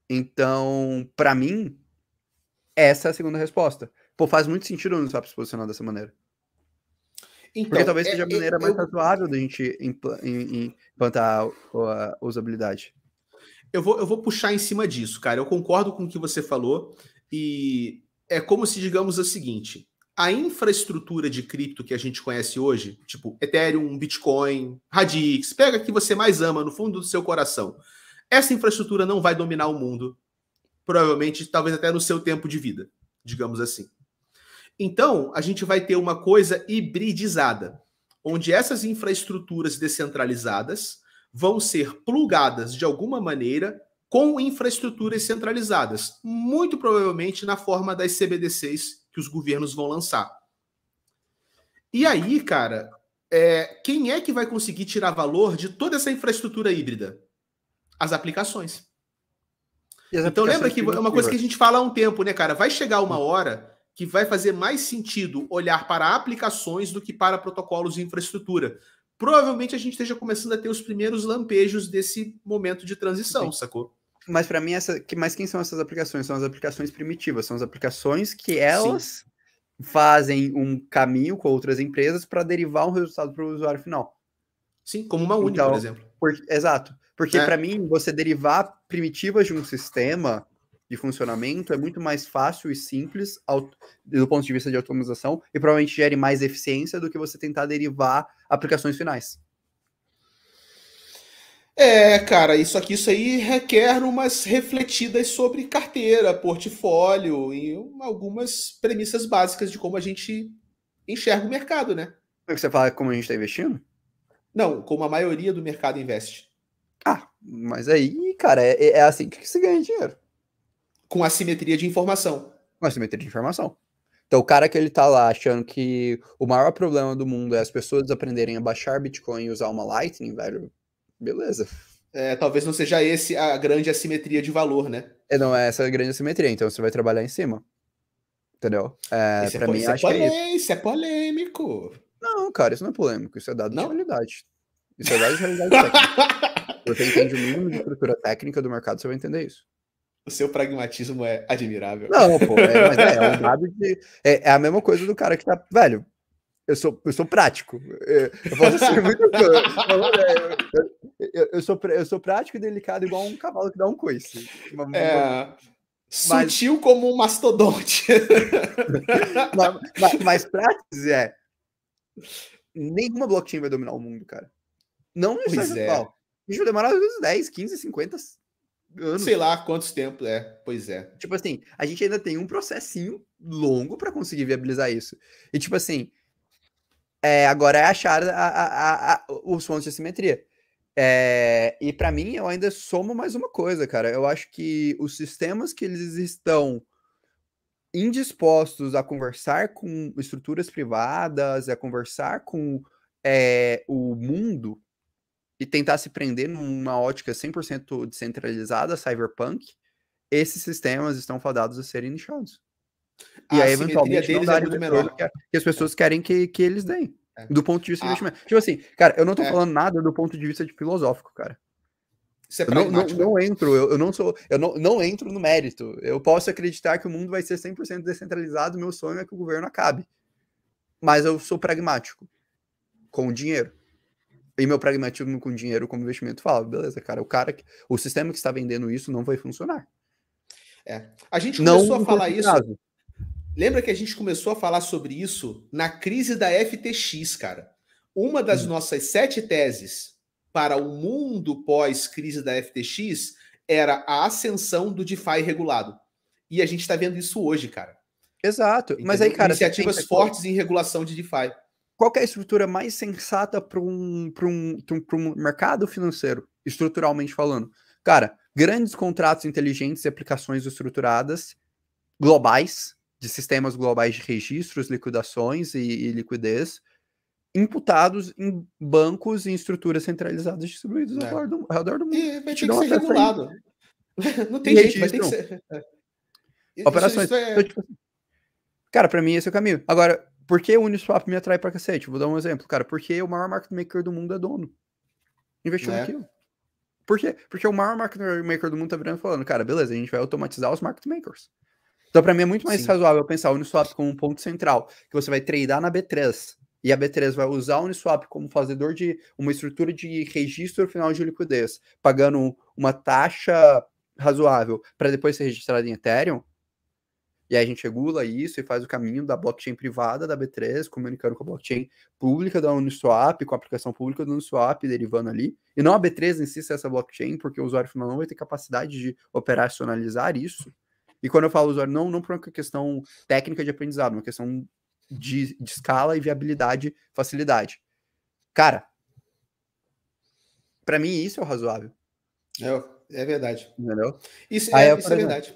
Então, para mim, essa é a segunda resposta. Pô, faz muito sentido o Uniswap se posicionar dessa maneira. Então, porque talvez seja a maneira mais razoável da gente implantar a usabilidade. Eu vou puxar em cima disso, cara. Eu concordo com o que você falou. E é como se, digamos, o seguinte: a infraestrutura de cripto que a gente conhece hoje, tipo Ethereum, Bitcoin, Radix, pega a que você mais ama no fundo do seu coração. Essa infraestrutura não vai dominar o mundo, provavelmente, talvez até no seu tempo de vida, digamos assim. Então, a gente vai ter uma coisa hibridizada, onde essas infraestruturas descentralizadas vão ser plugadas de alguma maneira com infraestruturas centralizadas, muito provavelmente na forma das CBDCs que os governos vão lançar. E aí, cara, quem é que vai conseguir tirar valor de toda essa infraestrutura híbrida? As aplicações. Então lembra que é uma coisa que a gente fala há um tempo, né, cara? Vai chegar uma hora que vai fazer mais sentido olhar para aplicações do que para protocolos de infraestrutura. Provavelmente a gente esteja começando a ter os primeiros lampejos desse momento de transição, sacou? Mas para mim, mas quem são essas aplicações? São as aplicações primitivas, são as aplicações que elas fazem um caminho com outras empresas para derivar um resultado para o usuário final. Sim, como uma Uni, por exemplo. Exato. Porque para mim, você derivar primitivas de um sistema de funcionamento é muito mais fácil e simples do ponto de vista de automatização e provavelmente gere mais eficiência do que você tentar derivar aplicações finais. Cara, isso aí requer umas refletidas sobre carteira, portfólio e algumas premissas básicas de como a gente enxerga o mercado, né? Você fala como a gente está investindo? Não, como a maioria do mercado investe. Mas aí, cara, é assim que se ganha dinheiro. Com assimetria de informação. Com assimetria de informação. Então, o cara que ele tá lá achando que o maior problema do mundo é as pessoas aprenderem a baixar Bitcoin e usar uma Lightning, velho, beleza. Talvez não seja esse a grande assimetria de valor, né? Não é essa a grande assimetria, então você vai trabalhar em cima. Entendeu? Pra mim, acho que é isso. Isso é polêmico. Não, cara, isso não é polêmico, isso é dado de realidade. Isso é dado de realidade técnica. Você entende o mínimo de estrutura técnica do mercado, você vai entender isso. O seu pragmatismo é admirável. Não, pô, mas é um dado de... É a mesma coisa do cara que tá... Velho, eu sou prático. Eu posso ser muito... eu sou prático e delicado igual um cavalo que dá um coice. Sutil como um mastodonte. mas prático nenhuma blockchain vai dominar o mundo, cara. Não necessariamente atual. A gente vai demorar às vezes 10, 15, 50 anos. Sei lá quantos tempos, pois é. Tipo assim, a gente ainda tem um processinho longo para conseguir viabilizar isso. E tipo assim, agora é achar os pontos de assimetria. E para mim, eu ainda somo mais uma coisa, cara. Eu acho que os sistemas que eles estão indispostos a conversar com estruturas privadas, a conversar com o mundo e tentar se prender numa ótica 100% descentralizada, cyberpunk, esses sistemas estão fadados a serem nichados. E aí, eventualmente, não darem o retorno que as pessoas querem que eles deem. Do ponto de vista de investimento. Tipo assim, cara, eu não tô falando nada do ponto de vista de filosófico, cara. Isso é eu não entro no mérito. Eu posso acreditar que o mundo vai ser 100% descentralizado, meu sonho é que o governo acabe. Mas eu sou pragmático. Com o dinheiro. E meu pragmatismo com dinheiro como investimento fala, beleza, cara, o sistema que está vendendo isso não vai funcionar. A gente Não começou a no falar curto isso. prazo. Lembra que a gente começou a falar sobre isso na crise da FTX, cara? Uma das nossas 7 teses para o mundo pós-crise da FTX era a ascensão do DeFi regulado. E a gente está vendo isso hoje, cara. Exato. Entendeu? Mas aí, cara, iniciativas fortes em regulação de DeFi. Qual que é a estrutura mais sensata para um mercado financeiro, estruturalmente falando? Cara, grandes contratos inteligentes e aplicações estruturadas, globais, de sistemas globais de registros, liquidações e liquidez, imputados em bancos e estruturas centralizadas distribuídas ao redor do mundo. E vai ter que ser regulado. Não tem jeito, vai ter que ser. Operações. Então, tipo, cara, pra mim esse é o caminho. Agora, por que o Uniswap me atrai pra cacete? Vou dar um exemplo, cara. Porque o maior market maker do mundo é dono. Investiu naquilo. Por quê? Porque o maior market maker do mundo tá virando e falando, cara, beleza, a gente vai automatizar os market makers. Então, pra mim é muito mais razoável pensar o Uniswap como um ponto central, que você vai tradear na B3, e a B3 vai usar o Uniswap como fazedor de uma estrutura de registro final de liquidez, pagando uma taxa razoável para depois ser registrado em Ethereum. E aí a gente regula isso e faz o caminho da blockchain privada da B3, comunicando com a blockchain pública da Uniswap, com a aplicação pública do Uniswap, derivando ali. E não a B3 em si ser essa blockchain, porque o usuário final não vai ter capacidade de operacionalizar isso. E quando eu falo usuário, não por uma questão técnica de aprendizado, uma questão de escala e viabilidade, facilidade. Cara, para mim isso é o razoável. É verdade. Entendeu? Isso é verdade.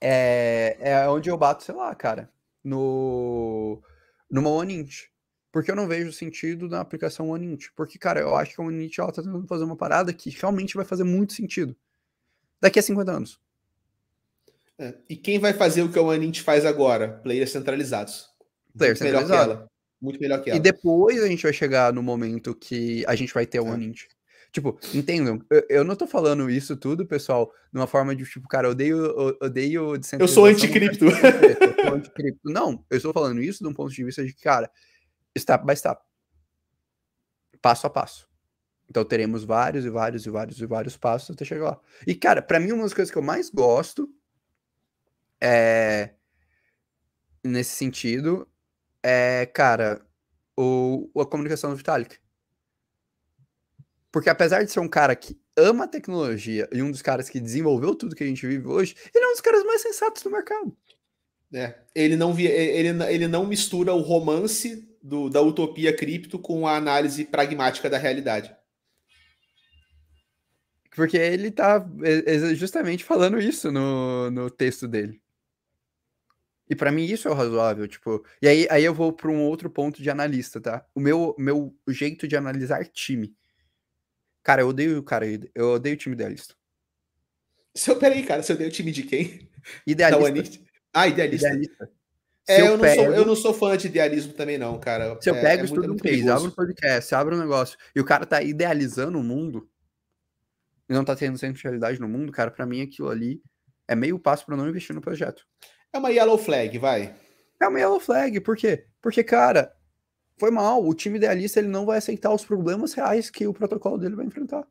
É onde eu bato, sei lá, cara, numa OneInt. Porque eu não vejo sentido na aplicação OneInt. Porque, cara, eu acho que a OneInt ela tá tentando fazer uma parada que realmente vai fazer muito sentido daqui a 50 anos. E quem vai fazer o que a OneInt faz agora? Players centralizados. Muito melhor que ela. E depois a gente vai chegar no momento que a gente vai ter a OneInt. Tipo, entendam, eu não tô falando isso tudo, pessoal, de uma forma de, tipo, cara, odeio descentralização. Eu sou anticripto. Eu sou anticripto. Não, eu estou falando isso de um ponto de vista de que, cara, step by step. Passo a passo. Então teremos vários passos até chegar lá. E, cara, pra mim, uma das coisas que eu mais gosto nesse sentido cara, a comunicação do Vitalik. Porque apesar de ser um cara que ama a tecnologia e um dos caras que desenvolveu tudo que a gente vive hoje, ele é um dos caras mais sensatos do mercado. Ele não mistura o romance da utopia cripto com a análise pragmática da realidade. Porque ele tá justamente falando isso no texto dele. E pra mim isso é o razoável, tipo... E aí eu vou pra um outro ponto de analista, tá? O meu jeito de analisar time. Cara, eu odeio o time idealista. Peraí, cara, você odeia o time de quem? Idealista. Idealista. Eu não sou fã de idealismo também, não, cara. Se eu pego, estudo um case, abro um podcast, abro um negócio, e o cara tá idealizando o mundo, e não tá tendo centralidade no mundo, cara, pra mim aquilo ali é meio passo pra não investir no projeto. É uma yellow flag, vai. É uma yellow flag, por quê? Porque, cara, foi mal, o time idealista ele não vai aceitar os problemas reais que o protocolo dele vai enfrentar.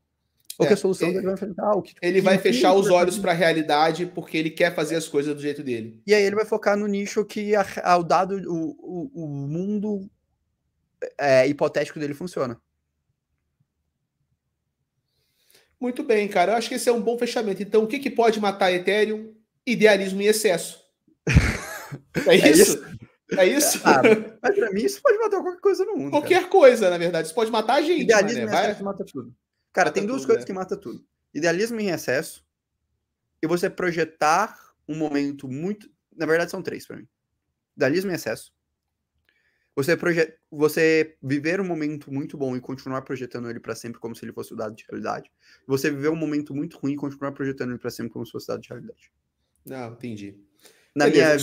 Ou que a solução dele vai enfrentar. Ele vai fechar os olhos para a realidade porque ele quer fazer as coisas do jeito dele. E aí ele vai focar no nicho que o mundo hipotético dele funciona. Muito bem, cara. Eu acho que esse é um bom fechamento. Então, o que pode matar Ethereum? Idealismo em excesso. É isso? É isso? Mas pra mim isso pode matar qualquer coisa no mundo. Qualquer coisa, na verdade. Isso pode matar a gente. Idealismo em excesso mata tudo. Cara, tem duas coisas que matam tudo. Idealismo em excesso e você projetar um momento muito... Na verdade, são 3 pra mim. Idealismo em excesso. Você viver um momento muito bom e continuar projetando ele pra sempre como se ele fosse o dado de realidade. Você viver um momento muito ruim e continuar projetando ele pra sempre como se fosse o dado de realidade. Não, entendi. Na minha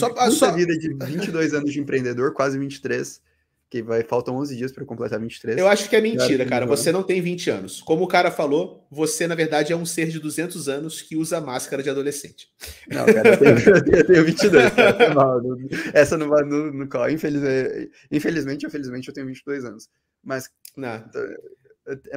vida de 22 anos de empreendedor, quase 23... que faltam 11 dias para completar 23. Eu acho que é mentira, cara. Você não tem 20 anos. Como o cara falou, você, na verdade, é um ser de 200 anos que usa máscara de adolescente. Não, cara, eu tenho 22, cara. Essa não vai no call. Infelizmente, eu tenho 22 anos. Mas... Não.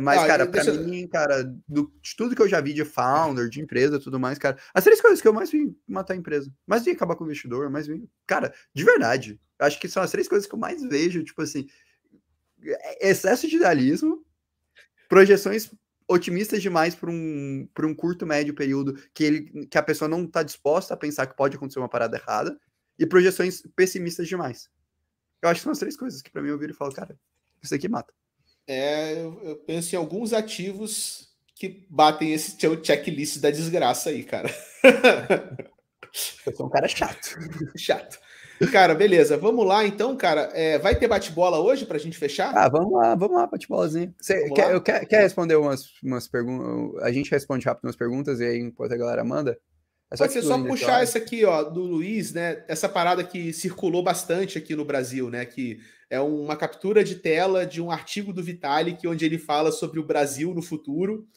Mas, cara, pra Deixa... mim, cara, de tudo que eu já vi de founder, de empresa e tudo mais, cara, as 3 coisas que eu mais vi matar a empresa, mais vi acabar com o investidor, mais vi, cara, de verdade, acho que são as 3 coisas que eu mais vejo, tipo assim, excesso de idealismo, projeções otimistas demais por um curto, médio período que a pessoa não tá disposta a pensar que pode acontecer uma parada errada, e projeções pessimistas demais. Eu acho que são as 3 coisas que pra mim eu viro e falo, cara, isso aqui mata. Eu penso em alguns ativos que batem esse teu checklist da desgraça aí, cara. Eu sou um cara chato. Chato. Cara, beleza. Vamos lá, então, cara. Vai ter bate-bola hoje pra gente fechar? Vamos lá, bate-bolazinha. Você Vamos lá? quer responder umas perguntas? A gente responde rápido umas perguntas e aí enquanto a galera manda? É só Pode que ser só excluindo esse puxar horário. essa aqui, ó, do Luiz, né? Essa parada que circulou bastante aqui no Brasil, né? Que é uma captura de tela de um artigo do Vitalik, onde ele fala sobre o Brasil no futuro,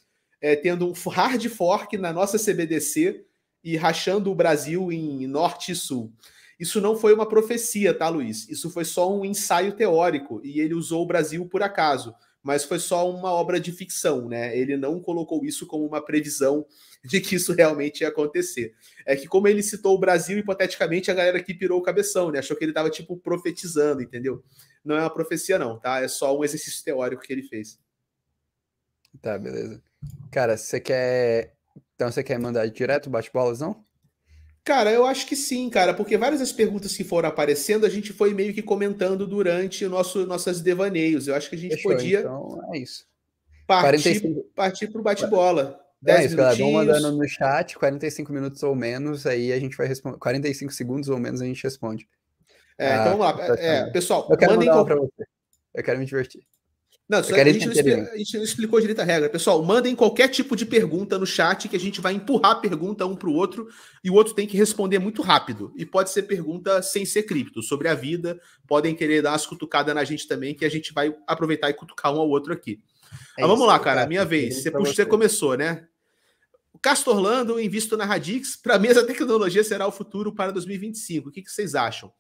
tendo um hard fork na nossa CBDC e rachando o Brasil em norte e sul. Isso não foi uma profecia, tá, Luiz? Isso foi só um ensaio teórico e ele usou o Brasil por acaso, mas foi só uma obra de ficção, né? Ele não colocou isso como uma previsão de que isso realmente ia acontecer. É que como ele citou o Brasil, hipoteticamente, a galera aqui pirou o cabeção, né? Achou que ele estava, tipo, profetizando, entendeu? Não é uma profecia, não, tá? É só um exercício teórico que ele fez. Tá, beleza. Cara, você quer. Então você quer mandar direto bate-bolas, não? Cara, eu acho que sim, cara, porque várias das perguntas que foram aparecendo, a gente foi meio que comentando durante nossos devaneios. Eu acho que a gente Fechou, podia então é isso. partir 45. partir para o bate-bola. Então é 10 isso, galera. Vão mandando minutinhos. no chat, 45 minutos ou menos, aí a gente vai responder. 45 segundos ou menos a gente responde. Então Ah, vamos lá. eu Pessoal, quero mandem. mandar uma pra você. Eu quero me divertir. Não, Eu quero a entretenimento. gente não explicou direito a regra. Pessoal, mandem qualquer tipo de pergunta no chat que a gente vai empurrar a pergunta um para o outro e o outro tem que responder muito rápido. E pode ser pergunta sem ser cripto, sobre a vida. Podem querer dar umas cutucadas na gente também, que a gente vai aproveitar e cutucar um ao outro aqui. É Mas vamos isso. lá, cara, Cara, minha vez. pergunta pra Você você. começou, né? O Castro Orlando, invisto na Radix. Para mim, essa tecnologia será o futuro para 2025. O que vocês acham?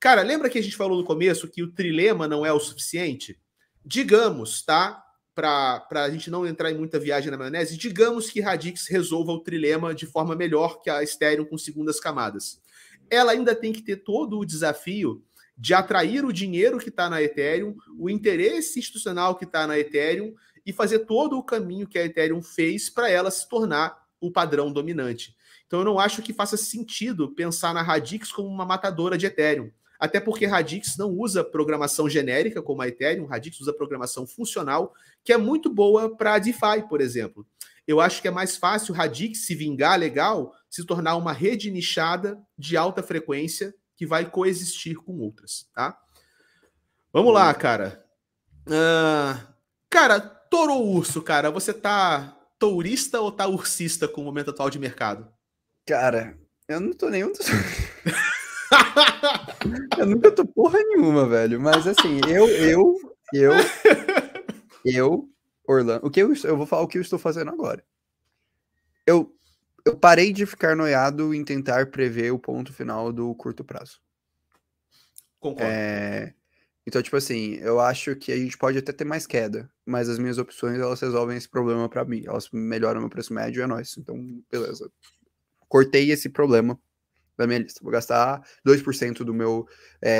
Cara, lembra que a gente falou no começo que o trilema não é o suficiente? Digamos, tá? Para a gente não entrar em muita viagem na maionese, digamos que Radix resolva o trilema de forma melhor que a Ethereum com segundas camadas. Ela ainda tem que ter todo o desafio de atrair o dinheiro que está na Ethereum, o interesse institucional que está na Ethereum e fazer todo o caminho que a Ethereum fez para ela se tornar o padrão dominante. Então eu não acho que faça sentido pensar na Radix como uma matadora de Ethereum. Até porque Radix não usa programação genérica como a Ethereum, Radix usa programação funcional, que é muito boa para DeFi, por exemplo. Eu acho que é mais fácil Radix se vingar legal, se tornar uma rede nichada de alta frequência que vai coexistir com outras, tá? Vamos lá, cara. Cara, touro ou urso, cara, você tá tourista ou tá ursista com o momento atual de mercado? Cara, eu não tô nenhum dos. Eu nunca tô porra nenhuma, velho. Mas assim, Orlando. Eu vou falar o que eu estou fazendo agora. Eu, eu parei de ficar noiado em tentar prever o ponto final do curto prazo. Concordo. Então, tipo assim, eu acho que a gente pode até ter mais queda, mas as minhas opções, elas resolvem esse problema pra mim. Elas melhoram meu preço médio e é nóis. Então, beleza. Cortei esse problema da minha lista. Vou gastar 2% do meu.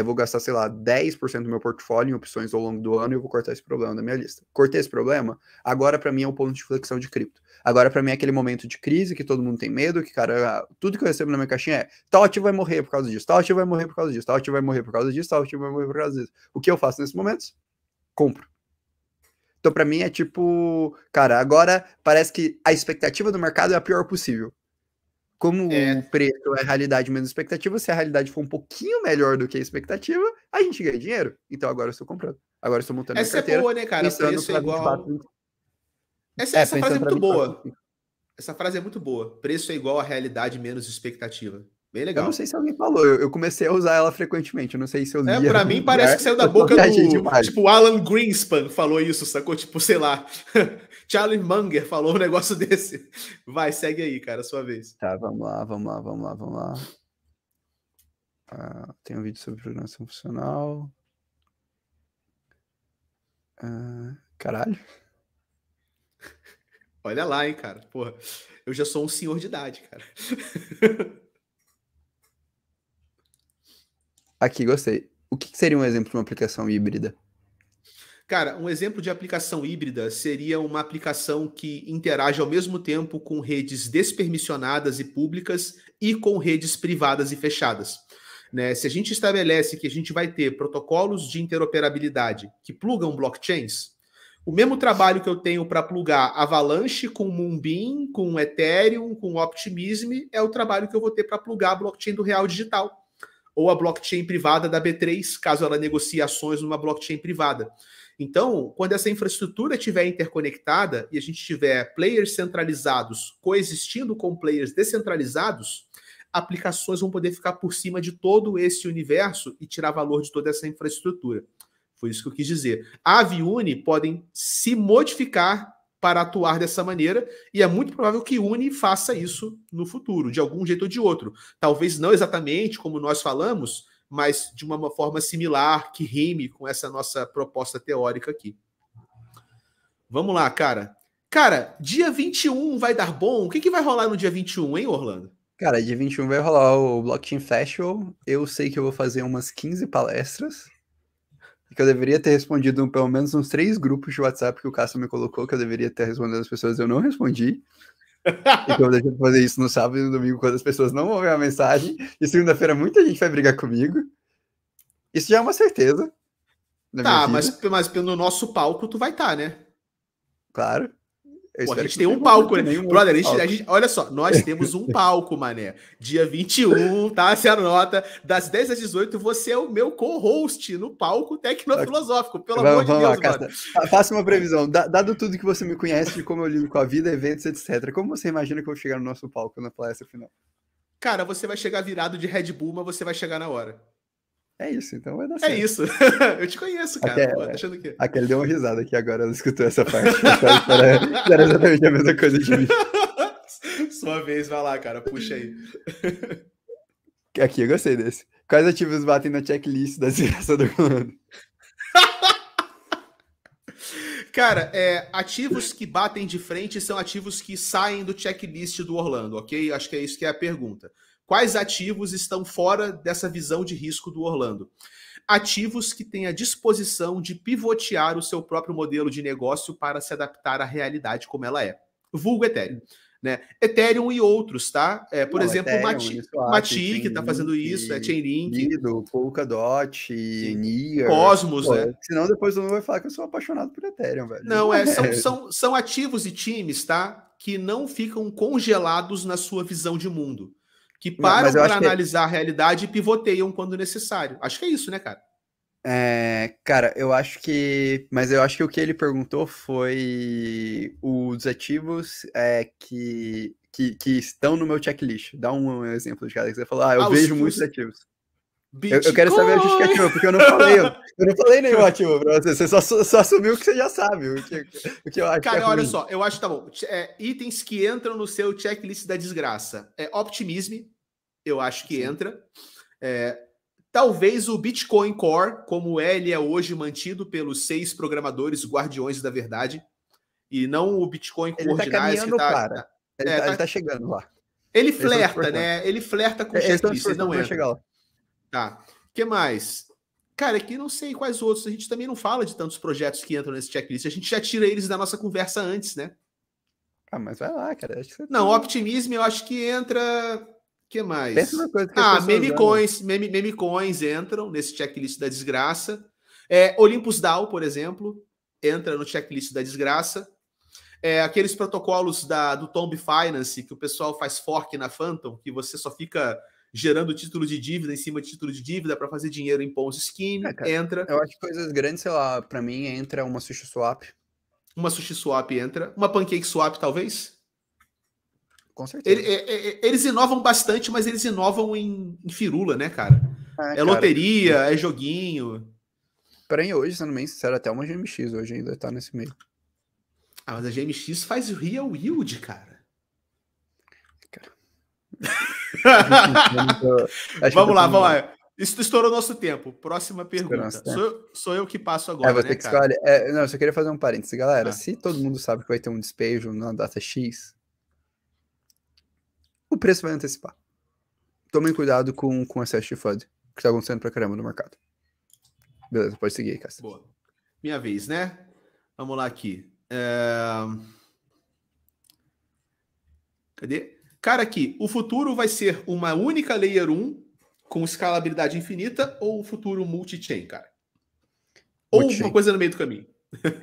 Vou gastar, sei lá, 10% do meu portfólio em opções ao longo do ano e eu vou cortar esse problema da minha lista. Cortei esse problema, agora para mim é o ponto de flexão de cripto. Agora para mim é aquele momento de crise que todo mundo tem medo, que, cara, tudo que eu recebo na minha caixinha é tal ativo vai morrer por causa disso, tal ativo vai morrer por causa disso, tal ativo vai morrer por causa disso, tal ativo vai morrer por causa disso. O que eu faço nesses momentos? Compro. Então, para mim, é tipo, cara, agora parece que a expectativa do mercado é a pior possível. Como o preço é a realidade menos expectativa, se a realidade for um pouquinho melhor do que a expectativa, a gente ganha dinheiro. Então agora eu estou comprando. Agora eu estou montando minha Essa é carteira, boa, né, cara? pensando Preço é para 24, igual. 20... É, Essa frase é pensando para muito 24, boa. 25. Essa frase é muito boa. Preço é igual a realidade menos expectativa. Bem Eu não sei legal. se alguém falou, eu comecei a usar ela frequentemente, eu não sei se eu li em Pra algum mim parece lugar, que saiu da eu só boca viajei do. demais. Tipo, o Alan Greenspan falou isso, sacou? Tipo, sei lá. Charlie Munger falou um negócio desse. Vai, segue aí, cara, sua vez. Tá, vamos lá. Tem um vídeo sobre programação funcional. Caralho. Olha lá, hein, cara. Porra, eu já sou um senhor de idade, cara. Aqui, gostei. O que seria um exemplo de uma aplicação híbrida? Cara, um exemplo de aplicação híbrida seria uma aplicação que interage ao mesmo tempo com redes despermissionadas e públicas e com redes privadas e fechadas. Né? Se a gente estabelece que a gente vai ter protocolos de interoperabilidade que plugam blockchains, o mesmo trabalho que eu tenho para plugar Avalanche com Moonbeam, com Ethereum, com Optimism, é o trabalho que eu vou ter para plugar a blockchain do Real Digital ou a blockchain privada da B3, caso ela negocie ações numa blockchain privada. Então, quando essa infraestrutura estiver interconectada e a gente tiver players centralizados coexistindo com players descentralizados, aplicações vão poder ficar por cima de todo esse universo e tirar valor de toda essa infraestrutura. Foi isso que eu quis dizer. A Aave e Uni podem se modificar para atuar dessa maneira, e é muito provável que Uni faça isso no futuro, de algum jeito ou de outro. Talvez não exatamente como nós falamos, mas de uma forma similar, que rime com essa nossa proposta teórica aqui. Vamos lá, cara. Cara, dia 21 vai dar bom? O que vai rolar no dia 21, hein, Orlando? Cara, dia 21 vai rolar o Blockchain Festival. Eu sei que eu vou fazer umas 15 palestras. Que eu deveria ter respondido pelo menos uns 3 grupos de WhatsApp que o Cássio me colocou, que eu deveria ter respondido as pessoas, eu não respondi. Então eu deixei de fazer isso no sábado e no domingo, quando as pessoas não vão ver a mensagem. E segunda-feira muita gente vai brigar comigo. Isso já é uma certeza. Tá, mas no nosso palco tu vai estar, né? Claro. Pô, a gente tem um palco, né? Brother, a gente, olha só, nós temos um palco, mané. Dia 21, tá? Você anota, das 10 às 18, você é o meu co-host no palco tecnofilosófico, pelo amor de Deus, mano. Faça uma previsão. Dado tudo que você me conhece de como eu lido com a vida, eventos, etc., como você imagina que eu vou chegar no nosso palco na palestra final? Cara, você vai chegar virado de Red Bull, mas você vai chegar na hora. É isso, então vai dar certo. É isso. Eu te conheço, cara. Pô, tá achando o quê? Aquele deu uma risada aqui agora, ela escutou essa parte. Era exatamente a mesma coisa de mim. Sua vez, vai lá, cara. Puxa aí. Aqui, eu gostei desse. Quais ativos batem na checklist da desgraça do Orlando? Cara, ativos que batem de frente são ativos que saem do checklist do Orlando, ok? Acho que é isso que é a pergunta. Quais ativos estão fora dessa visão de risco do Orlando? Ativos que têm a disposição de pivotear o seu próprio modelo de negócio para se adaptar à realidade como ela é. Vulgo Ethereum. Né? Ethereum e outros, tá? Por exemplo, o Mati, que está fazendo isso, Chainlink. Lido, Polkadot, Near. Cosmos, né? Senão depois todo mundo vai falar que eu sou apaixonado por Ethereum, velho. Não, são ativos e times, tá? Que não ficam congelados na sua visão de mundo. Que param para analisar a realidade e pivoteiam quando necessário. Acho que é isso, né, cara? Cara, eu acho que... Mas eu acho que o que ele perguntou foi os ativos que estão no meu checklist. Dá um exemplo de cada que você falou. Eu vejo muitos ativos. Eu quero saber a justificativa, porque eu não falei nenhum ativo pra você. Você só assumiu o que você já sabe. O que eu acho. Cara, olha só, eu acho que tá bom. Itens que entram no seu checklist da desgraça. Optimism, eu acho que entra. Talvez o Bitcoin Core, como ele é hoje mantido pelos 6 programadores guardiões da verdade, e não o Bitcoin Core Ordinais que tá... Ele tá chegando lá. Ele flerta, né? Ele flerta com o checklist, ele não entra. Chegar lá. Tá. O que mais? Cara, aqui não sei quais outros. A gente também não fala de tantos projetos que entram nesse checklist. A gente já tira eles da nossa conversa antes, né? Mas vai lá, cara. Acho que não, Optimism eu acho que entra... O que mais? Pensa uma coisa que memecoins entram nesse checklist da desgraça. Olympus DAO, por exemplo, entra no checklist da desgraça. Aqueles protocolos do Tomb Finance, que o pessoal faz fork na Phantom, que você só fica gerando título de dívida em cima de título de dívida para fazer dinheiro em Ponzi Scheme, entra. Eu acho que coisas grandes, sei lá, para mim entra uma SushiSwap. Uma SushiSwap entra. Uma PancakeSwap, talvez? Com certeza. Eles inovam bastante, mas eles inovam em firula, né, cara? Loteria, é joguinho. Porém, hoje, sendo bem sincero, até uma GMX hoje ainda tá nesse meio. Mas a GMX faz real yield, cara. Vamos lá. Isso estourou nosso tempo. Próxima pergunta. Sou eu que passo agora, você que cara? escolhe. Não, eu só queria fazer um parênteses, galera. Ah. Se todo mundo sabe que vai ter um despejo na data X, o preço vai antecipar. Tomem cuidado com o excesso de FUD, que tá acontecendo pra caramba no mercado. Beleza, pode seguir aí, Cássio. Boa. Minha vez, né? Vamos lá aqui. Cadê? Cara, aqui, o futuro vai ser uma única Layer 1 com escalabilidade infinita ou o futuro multi-chain, cara? Ou uma coisa no meio do caminho?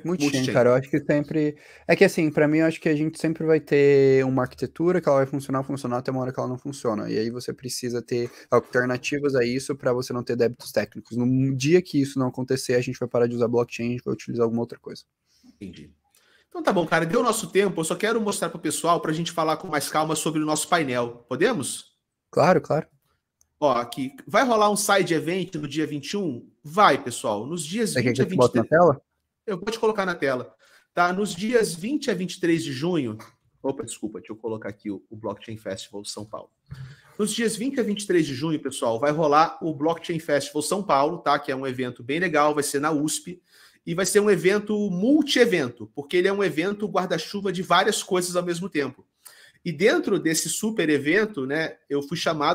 Multi-chain, cara, eu acho que sempre... É que assim, pra mim, eu acho que a gente sempre vai ter uma arquitetura que ela vai funcionar até uma hora que ela não funciona. E aí você precisa ter alternativas a isso pra você não ter débitos técnicos. No dia que isso não acontecer, a gente vai parar de usar blockchain, a gente vai utilizar alguma outra coisa. Entendi. Então tá bom, cara, deu nosso tempo, eu só quero mostrar pro pessoal pra gente falar com mais calma sobre o nosso painel. Podemos? Claro, claro. Ó, aqui, vai rolar um side event no dia 21? Vai, pessoal. Nos dias 20 a 23... Bota na tela? Eu vou te colocar na tela. Tá? Nos dias 20 a 23 de junho... Opa, desculpa, deixa eu colocar aqui o Blockchain Festival São Paulo. Nos dias 20 a 23 de junho, pessoal, vai rolar o Blockchain Festival São Paulo, tá? Que é um evento bem legal, vai ser na USP. E vai ser um evento multi-evento, porque ele é um evento guarda-chuva de várias coisas ao mesmo tempo. E dentro desse super evento, né, eu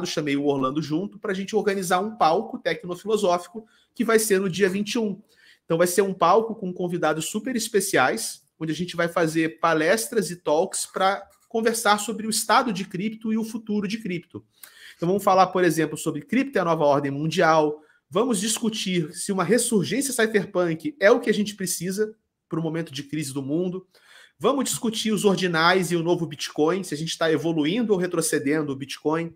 chamei o Orlando junto para a gente organizar um palco tecnofilosófico que vai ser no dia 21. Então vai ser um palco com convidados super especiais, onde a gente vai fazer palestras e talks para conversar sobre o estado de cripto e o futuro de cripto. Então vamos falar, por exemplo, sobre cripto e a nova ordem mundial. Vamos discutir se uma ressurgência cypherpunk é o que a gente precisa para o momento de crise do mundo. Vamos discutir os ordinais e o novo Bitcoin, se a gente está evoluindo ou retrocedendo o Bitcoin.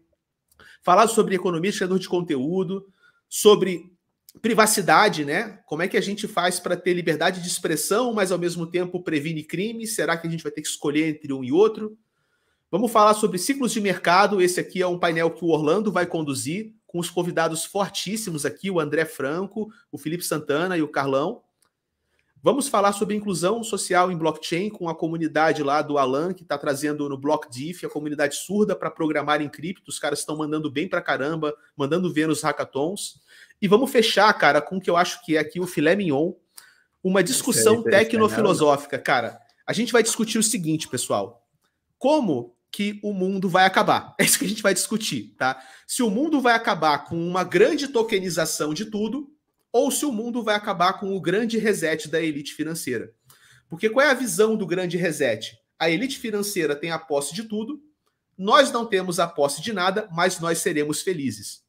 Falar sobre economia de criador de conteúdo, sobre privacidade, né? Como é que a gente faz para ter liberdade de expressão, mas ao mesmo tempo previne crime? Será que a gente vai ter que escolher entre um e outro? Vamos falar sobre ciclos de mercado. Esse aqui é um painel que o Orlando vai conduzir, com os convidados fortíssimos aqui, o André Franco, o Felipe Santana e o Carlão. Vamos falar sobre inclusão social em blockchain com a comunidade lá do Alan, que está trazendo no BlockDiff, a comunidade surda para programar em cripto. Os caras estão mandando bem pra caramba, mandando ver nos hackathons. E vamos fechar, cara, com o que eu acho que é aqui o filé mignon, uma discussão tecnofilosófica. Cara, a gente vai discutir o seguinte, pessoal. Como que o mundo vai acabar? É isso que a gente vai discutir, tá? Se o mundo vai acabar com uma grande tokenização de tudo, ou se o mundo vai acabar com o grande reset da elite financeira. Porque qual é a visão do grande reset? A elite financeira tem a posse de tudo, nós não temos a posse de nada, mas nós seremos felizes.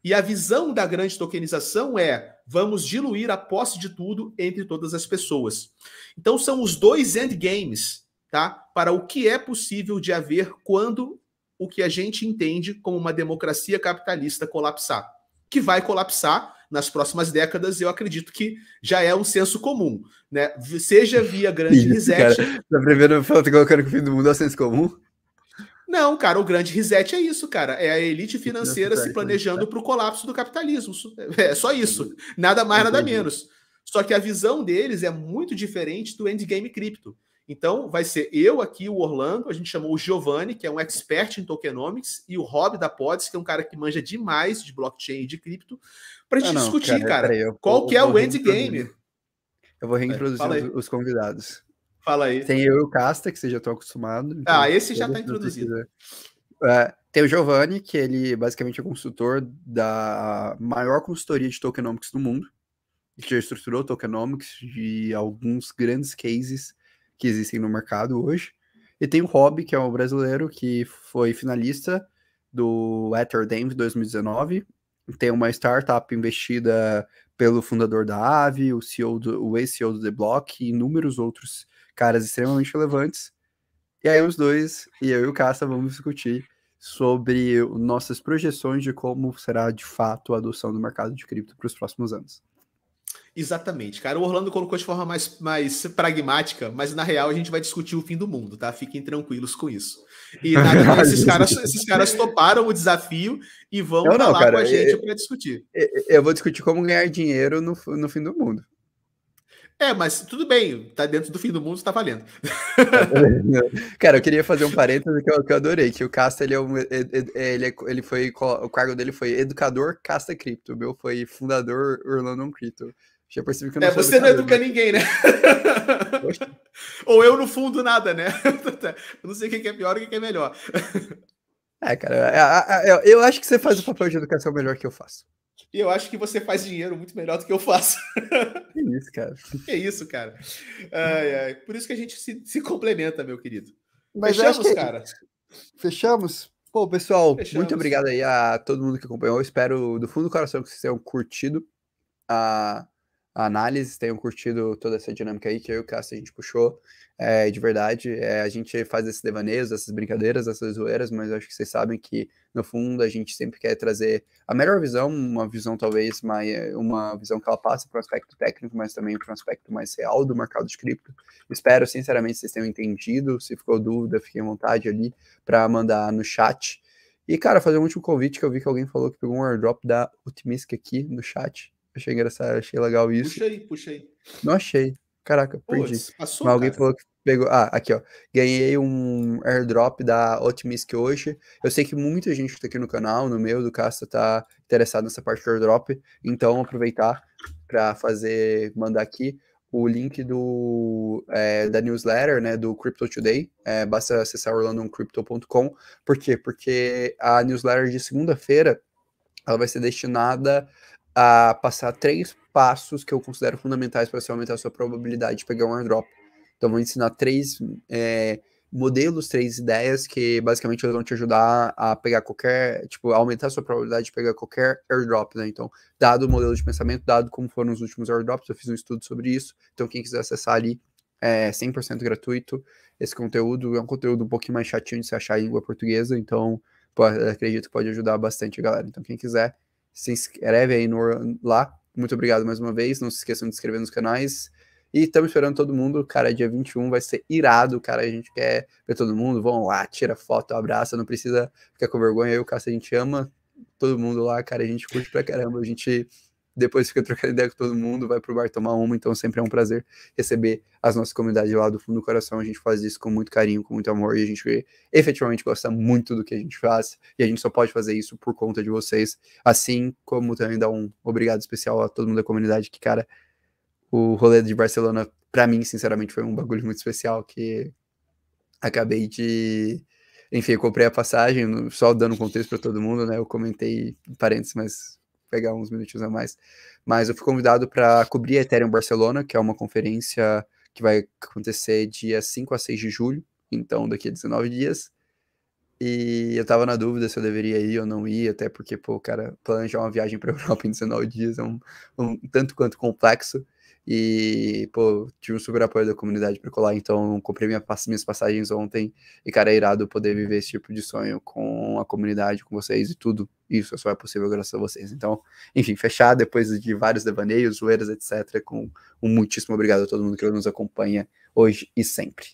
E a visão da grande tokenização é: vamos diluir a posse de tudo entre todas as pessoas. Então são os dois endgames, tá? Para o que é possível de haver quando o que a gente entende como uma democracia capitalista colapsar. Que vai colapsar nas próximas décadas, eu acredito que já é um senso comum, né? Seja via grande reset... Cara, tá primeiro colocando que o fim do mundo é o senso comum? Não, cara, o grande reset é isso, cara. É a elite financeira se planejando para o colapso do capitalismo. É só isso. Nada mais, nada menos. Só que a visão deles é muito diferente do endgame cripto. Então, vai ser eu aqui, o Orlando, a gente chamou o Giovanni, que é um expert em tokenomics, e o Rob da Pods, que é um cara que manja demais de blockchain e de cripto, para a gente discutir, cara, qual que é o endgame. Eu vou reintroduzir os convidados. Fala aí. Tem eu e o Casta, que vocês já estão acostumados. Então esse já está introduzido. Tem o Giovanni, que ele basicamente é consultor da maior consultoria de tokenomics do mundo, que já estruturou tokenomics de alguns grandes cases que existem no mercado hoje. E tem o Rob, que é um brasileiro que foi finalista do Ether Dams 2019. Tem uma startup investida pelo fundador da Aave, o ex-CEO do The Block e inúmeros outros caras extremamente relevantes. E aí os dois, e eu e o Casta, vamos discutir sobre nossas projeções de como será de fato a adoção do mercado de cripto para os próximos anos. Exatamente, cara. O Orlando colocou de forma mais pragmática, mas na real a gente vai discutir o fim do mundo, tá? Fiquem tranquilos com isso. E esses caras toparam o desafio e vão falar com a gente para discutir. Eu vou discutir como ganhar dinheiro no fim do mundo. Mas tudo bem, tá dentro do fim do mundo, tá valendo. Cara, eu queria fazer um parênteses que eu adorei, que o Casta, ele foi, o cargo dele foi educador Casta Cripto, o meu foi fundador Orlando Crypto. Já percebi que eu não sou Você não educador, educa né? ninguém, né? Poxa. Ou eu no fundo nada, né? Eu não sei o que é pior e o que é melhor. Cara, eu acho que você faz o papel de educação melhor que eu faço. E eu acho que você faz dinheiro muito melhor do que eu faço. Que isso, cara. Que isso, cara. Ai, ai. Por isso que a gente se complementa, meu querido. Mas eu acho Fechamos, que cara? fechamos. Pô, pessoal, muito Fechamos. obrigado aí a todo mundo que acompanhou. Eu espero do fundo do coração que vocês tenham curtido a, a análise, tenham curtido toda essa dinâmica aí que eu e o Cássio a gente puxou. De verdade, a gente faz esses devaneios, essas brincadeiras, essas zoeiras, mas eu acho que vocês sabem que, no fundo, a gente sempre quer trazer a melhor visão, uma visão talvez mais, uma visão que ela passa para um aspecto técnico, mas também para um aspecto mais real do mercado de cripto. Espero, sinceramente, vocês tenham entendido. Se ficou dúvida, fiquem à vontade ali para mandar no chat. E, cara, fazer um último convite, que eu vi que alguém falou que pegou um airdrop da Utmisk aqui no chat. Achei engraçado, achei legal isso. Puxa aí. Não achei. Caraca, perdi. Putz, passou, Mas alguém cara. falou que pegou. Ah, aqui, ó. Ganhei um airdrop da Optimisk hoje. Eu sei que muita gente que tá aqui no canal, no meu, do Casta, tá interessado nessa parte do airdrop. Então, aproveitar para mandar aqui o link da newsletter, né, do Crypto Today. Basta acessar orlandocrypto.com. Por quê? Porque a newsletter de segunda-feira ela vai ser destinada a passar 3 passos que eu considero fundamentais para você aumentar a sua probabilidade de pegar um airdrop. Então, vou ensinar 3 modelos, 3 ideias que basicamente vão te ajudar a pegar a aumentar a sua probabilidade de pegar qualquer airdrop, né? Então, dado o modelo de pensamento, dado como foram os últimos airdrops, eu fiz um estudo sobre isso. Então, quem quiser acessar ali, 100% gratuito. Esse conteúdo é um conteúdo um pouquinho mais chatinho de se achar em língua portuguesa, então acredito que pode ajudar bastante a galera. Então, quem quiser, se inscreve aí lá. Muito obrigado mais uma vez. Não se esqueçam de se inscrever nos canais. E estamos esperando todo mundo. Cara, dia 21 vai ser irado. Cara, a gente quer ver todo mundo. Vão lá, tira foto, abraça. Não precisa ficar com vergonha. Eu, Cássio, a gente ama todo mundo lá. Cara, a gente curte pra caramba. A gente depois fica trocando ideia com todo mundo, vai pro bar tomar uma, então sempre é um prazer receber as nossas comunidades lá do fundo do coração. A gente faz isso com muito carinho, com muito amor, e a gente efetivamente gosta muito do que a gente faz, e a gente só pode fazer isso por conta de vocês, assim como também dar um obrigado especial a todo mundo da comunidade, que, cara, o rolê de Barcelona, pra mim, sinceramente, foi um bagulho muito especial, que acabei de... Enfim, eu comprei a passagem, só dando contexto para todo mundo, né? Eu comentei em parênteses, mas pegar uns minutinhos a mais. Mas eu fui convidado para cobrir a Ethereum Barcelona, que é uma conferência que vai acontecer dia 5 a 6 de julho, então daqui a 19 dias. E eu tava na dúvida se eu deveria ir ou não ir, até porque, pô, cara, planejar uma viagem para Europa em 19 dias é um tanto quanto complexo. E, pô, tive um super apoio da comunidade para colar, então comprei minhas passagens ontem. E, cara, é irado poder viver esse tipo de sonho com a comunidade, com vocês e tudo. Isso só é possível graças a vocês. Então, enfim, fechar depois de vários devaneios, zoeiras, etc. Com um muitíssimo obrigado a todo mundo que nos acompanha hoje e sempre.